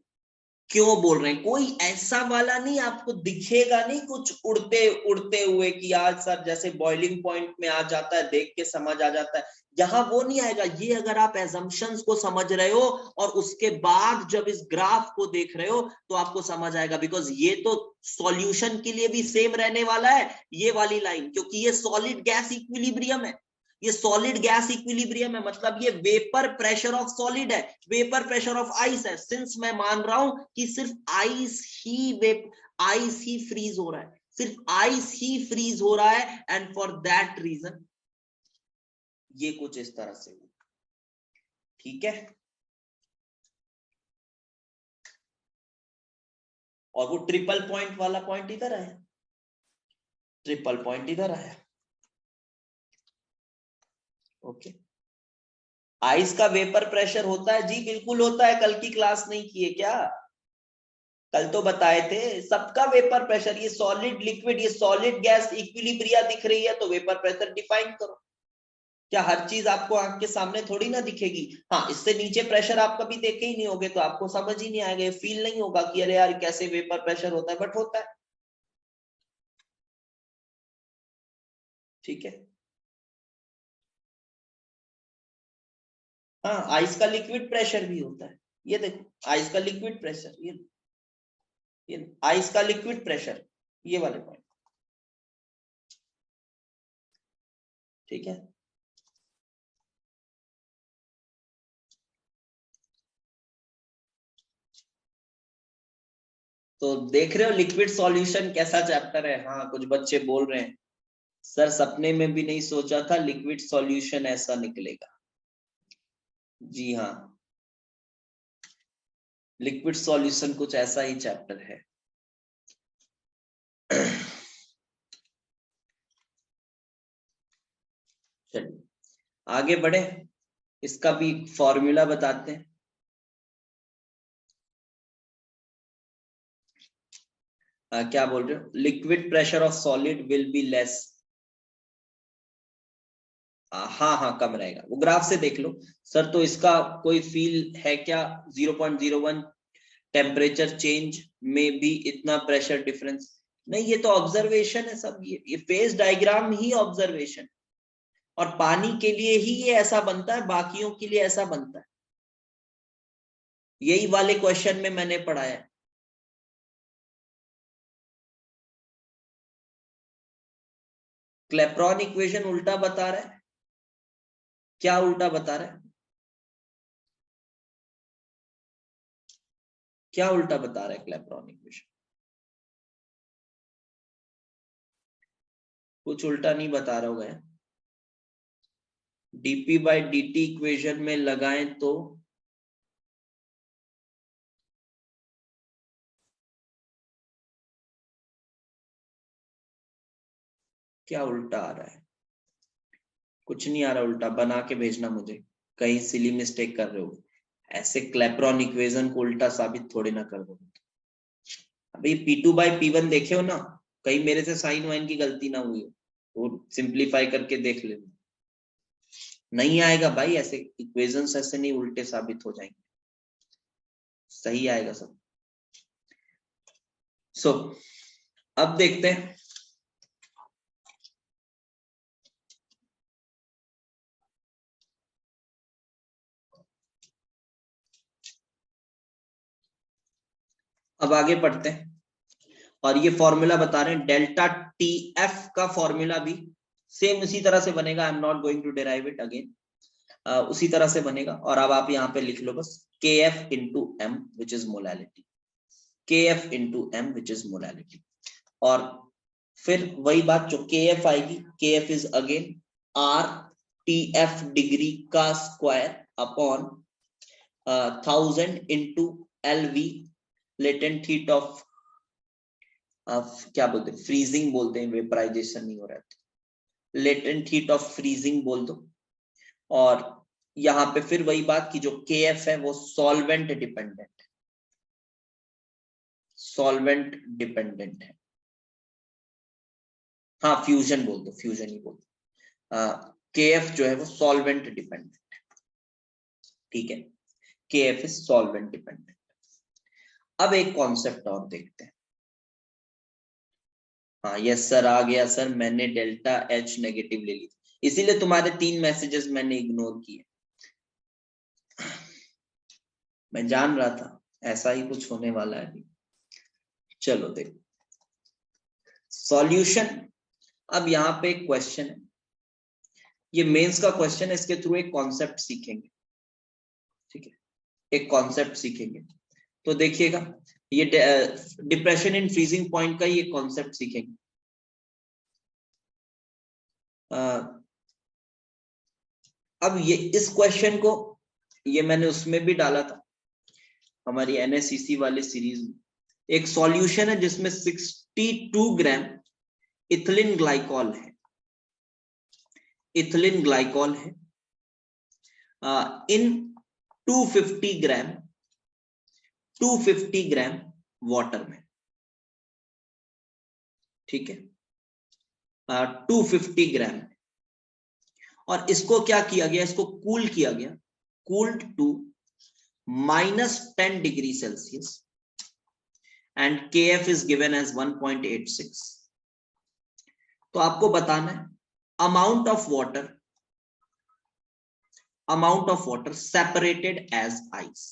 क्यों बोल रहे हैं। कोई ऐसा वाला नहीं आपको दिखेगा, नहीं कुछ उड़ते उड़ते हुए कि आज सर जैसे बॉइलिंग पॉइंट में आ जाता है, देख के समझ आ जाता है, यहां वो नहीं आएगा। ये अगर आप एजम्पशंस को समझ रहे हो और उसके बाद जब इस ग्राफ को देख रहे हो तो आपको समझ आएगा, बिकॉज ये तो सॉल्यूशन के लिए भी सेम रहने वाला है ये वाली लाइन, क्योंकि ये सॉलिड गैस इक्विलिब्रियम है। ये सॉलिड गैस इक्विलिब्रियम है, मतलब ये वेपर प्रेशर ऑफ सॉलिड है, वेपर प्रेशर ऑफ आइस है। सिंस मैं मान रहा हूं कि सिर्फ आइस ही फ्रीज हो रहा है, सिर्फ आइस ही फ्रीज हो रहा है, एंड फॉर दैट रीजन ये कुछ इस तरह से हुआ। ठीक है, और वो ट्रिपल पॉइंट वाला पॉइंट इधर आया, ट्रिपल पॉइंट इधर आया। ओके, आइस का वेपर प्रेशर होता है जी, बिल्कुल होता है। कल की क्लास नहीं किए क्या? कल तो बताए थे सबका वेपर प्रेशर। ये सॉलिड लिक्विड, ये सॉलिड गैस इक्विलिब्रिया दिख रही है तो वेपर प्रेशर डिफाइन करो। क्या हर चीज आपको आंख के सामने थोड़ी ना दिखेगी? हाँ, इससे नीचे प्रेशर आप कभी देखे ही नहीं होगे तो आपको समझ ही नहीं आएगा, फील नहीं होगा कि अरे यार कैसे वेपर प्रेशर होता है, बट होता है। ठीक है। हाँ, आइस का लिक्विड प्रेशर भी होता है। ये देखो आइस का लिक्विड प्रेशर, ये आइस का लिक्विड प्रेशर, ये वाले पॉइंट। ठीक है। तो देख रहे हो लिक्विड सॉल्यूशन कैसा चैप्टर है। हाँ, कुछ बच्चे बोल रहे हैं सर सपने में भी नहीं सोचा था लिक्विड सॉल्यूशन ऐसा निकलेगा। जी हाँ, लिक्विड सॉल्यूशन कुछ ऐसा ही चैप्टर है। चलिए आगे बढ़े, इसका भी फॉर्मूला बताते हैं। क्या बोल रहे हो? Liquid pressure of solid will be less. हाँ हाँ, कम रहेगा, वो ग्राफ से देख लो। सर तो इसका कोई फील है क्या? 0.01 टेम्परेचर चेंज में भी इतना प्रेशर डिफरेंस? नहीं, ये तो ऑब्जर्वेशन है सब, ये फेज डायग्राम ही ऑब्जर्वेशन, और पानी के लिए ही ये ऐसा बनता है, बाकियों के लिए ऐसा बनता है। यही वाले क्वेश्चन में मैंने पढ़ाया है। क्लेप्रॉन इक्वेशन उल्टा बता रहा है। क्या उल्टा बता रहा है? क्या उल्टा बता रहा है क्लेप्रॉन इक्वेशन? कुछ उल्टा नहीं बता रहा होगा। डीपी बाई डी इक्वेशन में लगाएं तो क्या उल्टा आ रहा है? कुछ नहीं आ रहा उल्टा, बना के भेजना मुझे, कहीं सिली मिस्टेक कर रहे हो। ऐसे क्लेप्रॉन इक्वेशन को उल्टा साबित थोड़ी ना कर दो। अभी P2/P1 देखे हो ना, कहीं मेरे से साइन वाइन की गलती ना हुई हो, वो सिंप्लीफाई करके देख लेना। नहीं आएगा भाई, ऐसे इक्वेशंस ऐसे नहीं उल्टे साबित हो जाएंगे, सही आएगा सब। सो अब देखते हैं। अब आगे पढ़ते हैं, और ये फॉर्मूला बता रहे हैं डेल्टा टी एफ का फॉर्मूला भी सेम उसी तरह से बनेगा। I am not going to derive it again, उसी तरह से बनेगा। और अब आप यहाँ पे लिख लो बस K F into M which is molality, K F into M which is molality. और फिर वही बात जो के एफ आएगी, K F is again R T F degree का square upon 1000 into L V latent heat of, क्या बोलते हैं, फ्रीजिंग बोलते हैं, वेपराइजेशन नहीं हो रहा है, लेटेंट हीट ऑफ फ्रीजिंग बोल दो। और यहाँ पे फिर वही बात कि जो के एफ है वो सॉल्वेंट डिपेंडेंट है, सॉल्वेंट डिपेंडेंट है। हाँ, फ्यूजन बोल दो, फ्यूजन ही बोल दो। के एफ जो है वो सॉल्वेंट डिपेंडेंट है। ठीक है, के एफ इज सॉल्वेंट डिपेंडेंट। अब एक कॉन्सेप्ट और देखते हैं। हाँ यस सर, आ गया सर, मैंने डेल्टा एच नेगेटिव ले ली, इसीलिए तुम्हारे 3 मैसेजेस मैंने इग्नोर किए। मैं जान रहा था ऐसा ही कुछ होने वाला है। चलो देखो सॉल्यूशन। अब यहाँ पे एक क्वेश्चन है, ये मेंस का क्वेश्चन है, इसके थ्रू एक कॉन्सेप्ट सीखेंगे। ठीक है, एक कॉन्सेप्ट सीखेंगे। तो देखिएगा, ये डिप्रेशन इन फ्रीजिंग पॉइंट का ये कॉन्सेप्ट सीखेंगे। अब ये इस क्वेश्चन को, ये मैंने उसमें भी डाला था हमारी एनएससीसी वाले सीरीज में। एक सॉल्यूशन है जिसमें 62 ग्राम इथिलीन ग्लाइकॉल है, इथिलीन ग्लाइकॉल है इन 250 ग्राम वाटर में। ठीक है, 250 ग्राम। और इसको क्या किया गया, इसको कूल किया गया, cooled to -10 degree Celsius and KF is given as 1.86। तो आपको बताना है amount of water separated as ice.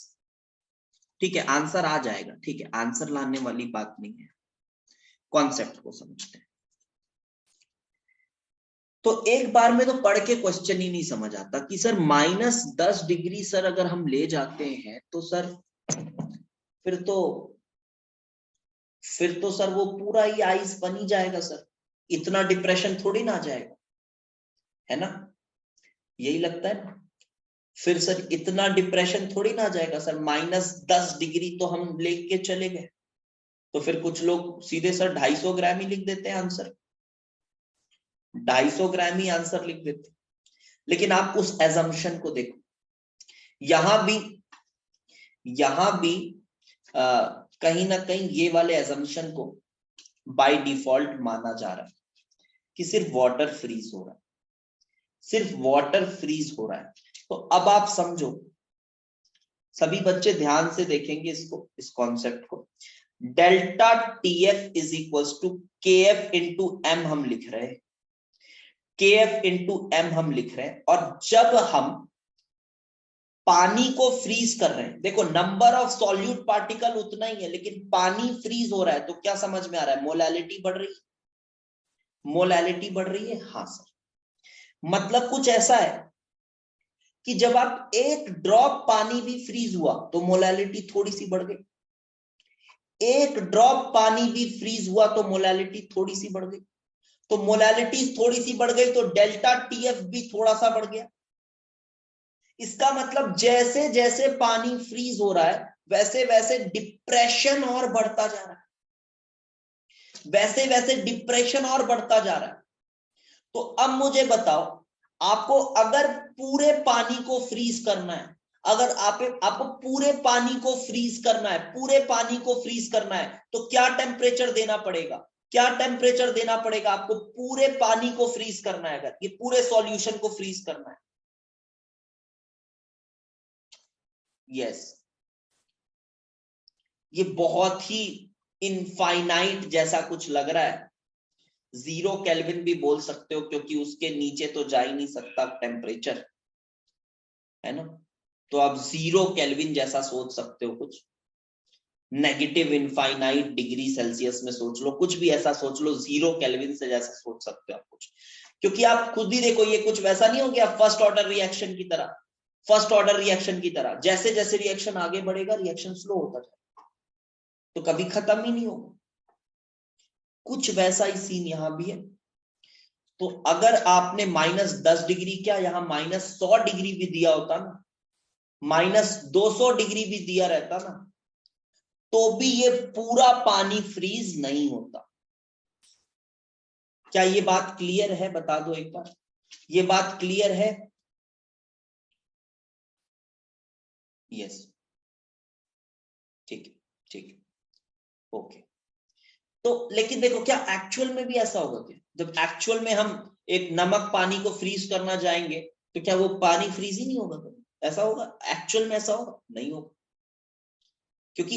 ठीक है, आंसर आ जाएगा। ठीक है, आंसर लाने वाली बात नहीं है, कॉन्सेप्ट को समझते हैं। तो एक बार में तो पढ़ के क्वेश्चन ही नहीं समझ आता कि सर -10 डिग्री सर अगर हम ले जाते हैं तो सर फिर तो सर वो पूरा ही आइस बन ही जाएगा सर, इतना डिप्रेशन थोड़ी ना आ जाएगा, है ना, यही लगता है ना। फिर सर इतना डिप्रेशन थोड़ी ना आ जाएगा सर, -10 डिग्री तो हम लेके चले गए। तो फिर कुछ लोग सीधे सर 250 ग्राम ही लिख देते हैं आंसर, 250 ग्राम ही आंसर लिख देते। लेकिन आप उस एजम्पशन को देखो, यहां भी कहीं ना कहीं ये वाले एजम्पशन को बाय डिफॉल्ट माना जा रहा है कि सिर्फ वाटर फ्रीज हो रहा है, सिर्फ वाटर फ्रीज हो रहा है। तो अब आप समझो, सभी बच्चे ध्यान से देखेंगे इसको, इस कॉन्सेप्ट को। Delta TF is equals to KF into M हम लिख रहे हैं, KF इंटू M हम लिख रहे हैं। और जब हम पानी को फ्रीज कर रहे हैं, देखो नंबर ऑफ सॉल्यूट पार्टिकल उतना ही है, लेकिन पानी फ्रीज हो रहा है, तो क्या समझ में आ रहा है, मोलैलिटी बढ़ रही है, मोलैलिटी बढ़ रही है। हाँ सर, मतलब कुछ ऐसा है कि जब आप एक ड्रॉप पानी भी फ्रीज हुआ तो मोलैलिटी थोड़ी सी बढ़ गई, एक ड्रॉप पानी भी फ्रीज हुआ तो मोलैलिटी थोड़ी सी बढ़ गई। तो मोलैलिटी थोड़ी सी बढ़ गई तो डेल्टा TF भी थोड़ा सा बढ़ गया। इसका मतलब जैसे जैसे पानी फ्रीज हो रहा है वैसे वैसे डिप्रेशन और बढ़ता जा रहा है, वैसे वैसे डिप्रेशन और बढ़ता जा रहा है। तो अब मुझे बताओ, आपको अगर पूरे पानी को फ्रीज करना है, अगर आपको पूरे पानी को फ्रीज करना है, पूरे पानी को फ्रीज करना है, तो क्या टेम्परेचर देना पड़ेगा, क्या टेम्परेचर देना पड़ेगा आपको? पूरे पानी को फ्रीज करना है, अगर ये पूरे सॉल्यूशन को फ्रीज करना है। यस, ये बहुत ही इनफाइनाइट जैसा कुछ लग रहा है, 0 केल्विन भी बोल सकते हो, क्योंकि उसके नीचे तो जा ही नहीं सकता टेम्परेचर, है ना। तो आप 0 केल्विन जैसा सोच सकते हो, कुछ नेगेटिव इनफाइनाइट डिग्री सेल्सियस में सोच लो, कुछ भी ऐसा सोच लो, 0 केल्विन से जैसा सोच सकते हो आप कुछ। क्योंकि आप खुद ही देखो, ये कुछ वैसा नहीं हो गया फर्स्ट ऑर्डर रिएक्शन की तरह, फर्स्ट ऑर्डर रिएक्शन की तरह जैसे जैसे रिएक्शन आगे बढ़ेगा रिएक्शन स्लो होता जाएगा, तो कभी खत्म ही नहीं होगा। कुछ वैसा ही सीन यहां भी है। तो अगर आपने -10 डिग्री क्या यहां -100 डिग्री भी दिया होता ना, -200 डिग्री भी दिया रहता ना, तो भी ये पूरा पानी फ्रीज नहीं होता। क्या ये बात क्लियर है? बता दो एक बार, ये बात क्लियर है? यस, ठीक है, ठीक है, ओके। तो लेकिन देखो, क्या एक्चुअल में भी ऐसा होगा क्या? जब एक्चुअल में हम एक नमक पानी को फ्रीज करना जाएंगे तो क्या वो पानी फ्रीज ही नहीं होगा कभी? ऐसा होगा एक्चुअल में? ऐसा होगा? नहीं होगा। क्योंकि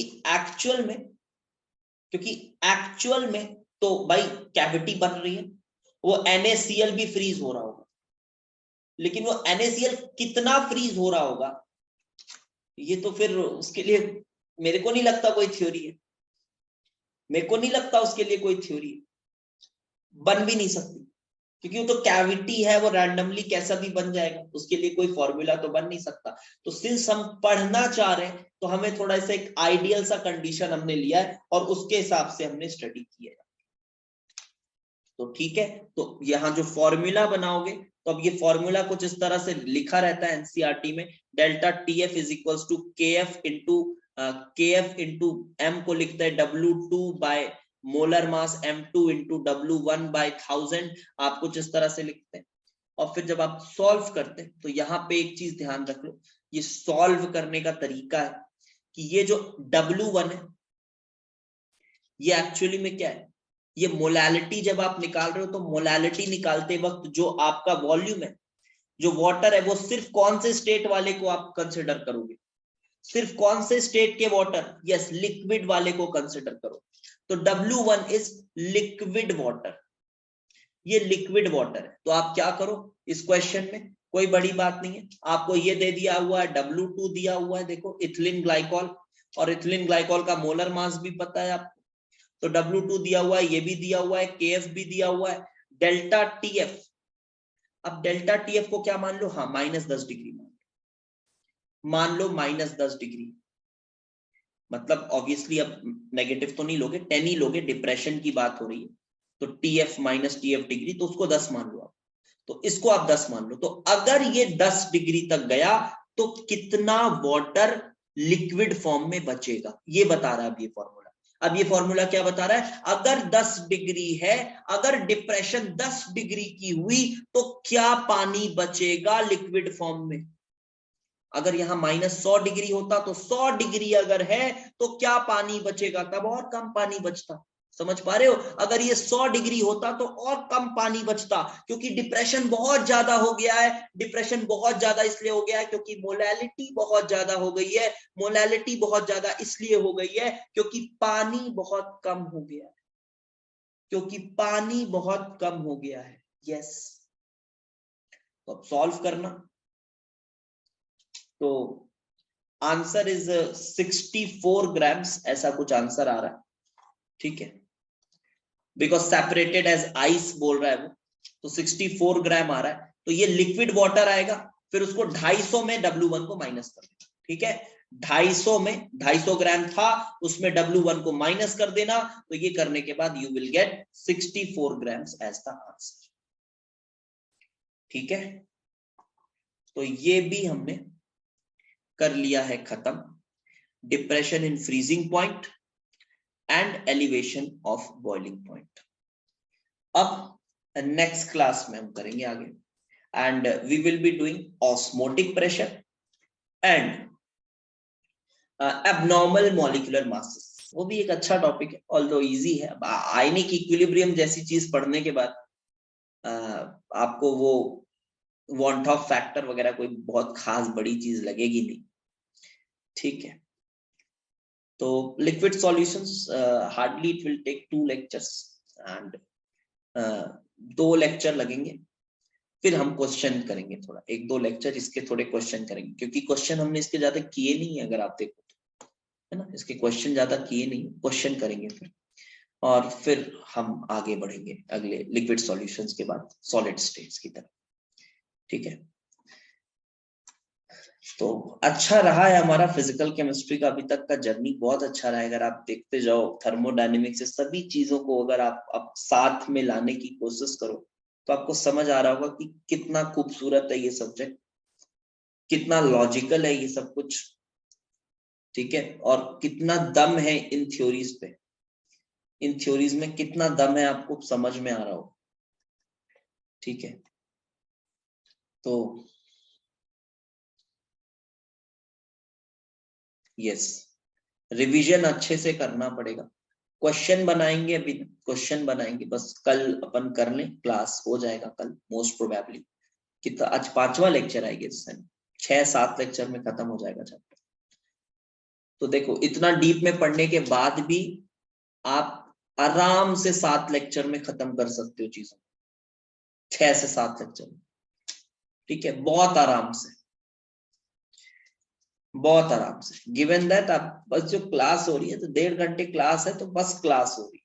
एक्चुअल में तो भाई कैविटी बन रही है, वो NaCl भी फ्रीज हो रहा होगा, लेकिन वो NaCl कितना फ्रीज हो रहा होगा, ये तो फिर उसके लिए मेरे को नहीं लगता कोई थ्योरी है, मेरे को नहीं लगता उसके लिए कोई थ्योरी है, बन भी नहीं सकती, क्योंकि वो तो कैविटी है, वो रैंडमली कैसा भी बन जाएगा, उसके लिए कोई फॉर्मूला तो बन नहीं सकता। तो सिंस हम पढ़ना चाह रहे हैं तो हमें थोड़ा सा एक आइडियल सा कंडीशन हमने लिया है और उसके हिसाब से हमने स्टडी किया है। तो ठीक है, तो यहाँ जो फॉर्मूला बनाओगे, तो अब ये फॉर्मूला कुछ इस तरह से लिखा रहता है एनसीईआरटी में, delta TF is equals to KF into M को लिखता है W2 by molar mass M2 into W1 by 1000, आप कुछ इस तरह से लिखते हैं। और फिर जब आप सॉल्व करते हैं तो यहाँ पे एक चीज ध्यान रख लो, ये सॉल्व करने का तरीका है कि ये जो W1 है ये एक्चुअली में क्या है, ये मोलैलिटी जब आप निकाल रहे हो तो मोलैलिटी निकालते वक्त जो आपका वॉल्यूम है जो वाटर है वो सिर्फ कौन से स्टेट वाले को आप कंसिडर करोगे? सिर्फ कौन से स्टेट के वाटर? यस, लिक्विड वाले को कंसिडर करो। तो W1 इज लिक्विड वाटर, ये लिक्विड वाटर है। तो आप क्या करो इस क्वेश्चन में, कोई बड़ी बात नहीं है, आपको ये दे दिया हुआ है, W2 दिया हुआ है, देखो इथिलीन ग्लाइकॉल, और इथिलीन ग्लाइकॉल का मोलर मास भी पता है आपको, तो W2 दिया हुआ है, ये भी दिया हुआ है, KF भी दिया हुआ है, डेल्टा TF। अब डेल्टा TF को क्या मान लो? हाँ, -10 डिग्री मान लो, -10 डिग्री। मतलब ऑब्वियसली अब नेगेटिव तो नहीं लोगे, 10 ही लोगे, डिप्रेशन की बात हो रही है, तो TF -TF डिग्री, तो उसको 10 मान लो आप, तो इसको आप 10 मान लो। तो अगर ये 10 डिग्री तक गया तो कितना वाटर लिक्विड फॉर्म में बचेगा, ये बता रहा है अब ये फॉर्मूला। अब ये फॉर्मूला क्या बता रहा है? अगर 10 डिग्री है, अगर डिप्रेशन 10 डिग्री की हुई तो क्या पानी बचेगा लिक्विड फॉर्म में? अगर यहां -100 डिग्री होता तो 100 डिग्री अगर है तो क्या पानी बचेगा? तब और कम पानी बचता। समझ पा रहे हो? अगर ये 100 डिग्री होता तो और कम पानी बचता, क्योंकि डिप्रेशन बहुत ज्यादा हो गया है। डिप्रेशन बहुत ज्यादा इसलिए हो गया है क्योंकि मोलैलिटी बहुत ज्यादा हो गई है। मोलैलिटी बहुत ज्यादा इसलिए हो गई है क्योंकि पानी बहुत कम हो गया है, क्योंकि पानी बहुत कम हो गया है। यस, तो अब सॉल्व करना, तो आंसर इज 64 ग्राम्स, ऐसा कुछ आंसर आ रहा है, ठीक है, बिकॉज सेपरेटेड एज आइस बोल रहा है वो, तो 64 ग्राम आ रहा है। तो ये लिक्विड वाटर आएगा, फिर उसको 250 में W1 को माइनस कर देना, ठीक है, 250 में 250 ग्राम था, उसमें W1 को माइनस कर देना, तो ये करने के बाद you will get 64 grams as the answer, ठीक है। तो ये भी हमने कर लिया है खत्म, depression in freezing point and elevation of boiling point. अब नेक्स्ट क्लास में हम करेंगे आगे, and we will be doing osmotic pressure and abnormal molecular masses. वो भी एक अच्छा टॉपिक है, ऑल्दो इजी है। आयनिक इक्विलिब्रियम जैसी चीज पढ़ने के बाद आपको वो वॉन्ट ऑफ फैक्टर वगैरह कोई बहुत खास बड़ी चीज लगेगी नहीं, ठीक है। तो liquid solutions hardly it will take 2 lectures and 2 lecture लगेंगे, फिर हम क्वेश्चन करेंगे थोड़ा, 1-2 लेक्चर इसके थोड़े क्वेश्चन करेंगे, क्योंकि क्वेश्चन हमने इसके ज्यादा किए नहीं है, अगर आप देखो तो, है ना, इसके क्वेश्चन ज्यादा किए नहीं, क्वेश्चन करेंगे फिर, और फिर हम आगे बढ़ेंगे अगले लिक्विड सॉल्यूशंस के बाद सॉलिड स्टेट्स की तरफ, ठीक है। तो अच्छा रहा है हमारा फिजिकल केमिस्ट्री का अभी तक का जर्नी, बहुत अच्छा रहा है। अगर आप देखते जाओ थर्मोडायनेमिक्स से सभी चीजों को अगर आप साथ में लाने की कोशिश करो तो आपको समझ आ रहा होगा कि कितना खूबसूरत है ये सब्जेक्ट, कितना लॉजिकल है ये सब कुछ, ठीक है, और कितना दम है इन थ्योरीज पे, इन थ्योरीज में कितना दम है आपको समझ में आ रहा हो, ठीक है। तो यस, रिवीजन अच्छे से करना पड़ेगा, क्वेश्चन बनाएंगे, अभी क्वेश्चन बनाएंगे, बस कल अपन कर लें, क्लास हो जाएगा कल मोस्ट प्रोबेबली। कितना आज 5वां लेक्चर आएगा, इस टाइम 6-7 लेक्चर में खत्म हो जाएगा चैप्टर। तो देखो इतना डीप में पढ़ने के बाद भी आप आराम से 7 लेक्चर में खत्म कर सकते हो चीजों, 6 से 7 लेक्चर में, ठीक है, बहुत आराम से, बहुत आराम से। गिवन दैट आप बस जो क्लास हो रही है तो 1.5 घंटे क्लास है, तो बस क्लास हो रही है,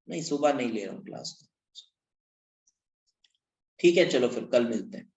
नहीं सुबह नहीं ले रहा हूँ क्लास को, ठीक है। चलो फिर कल मिलते हैं।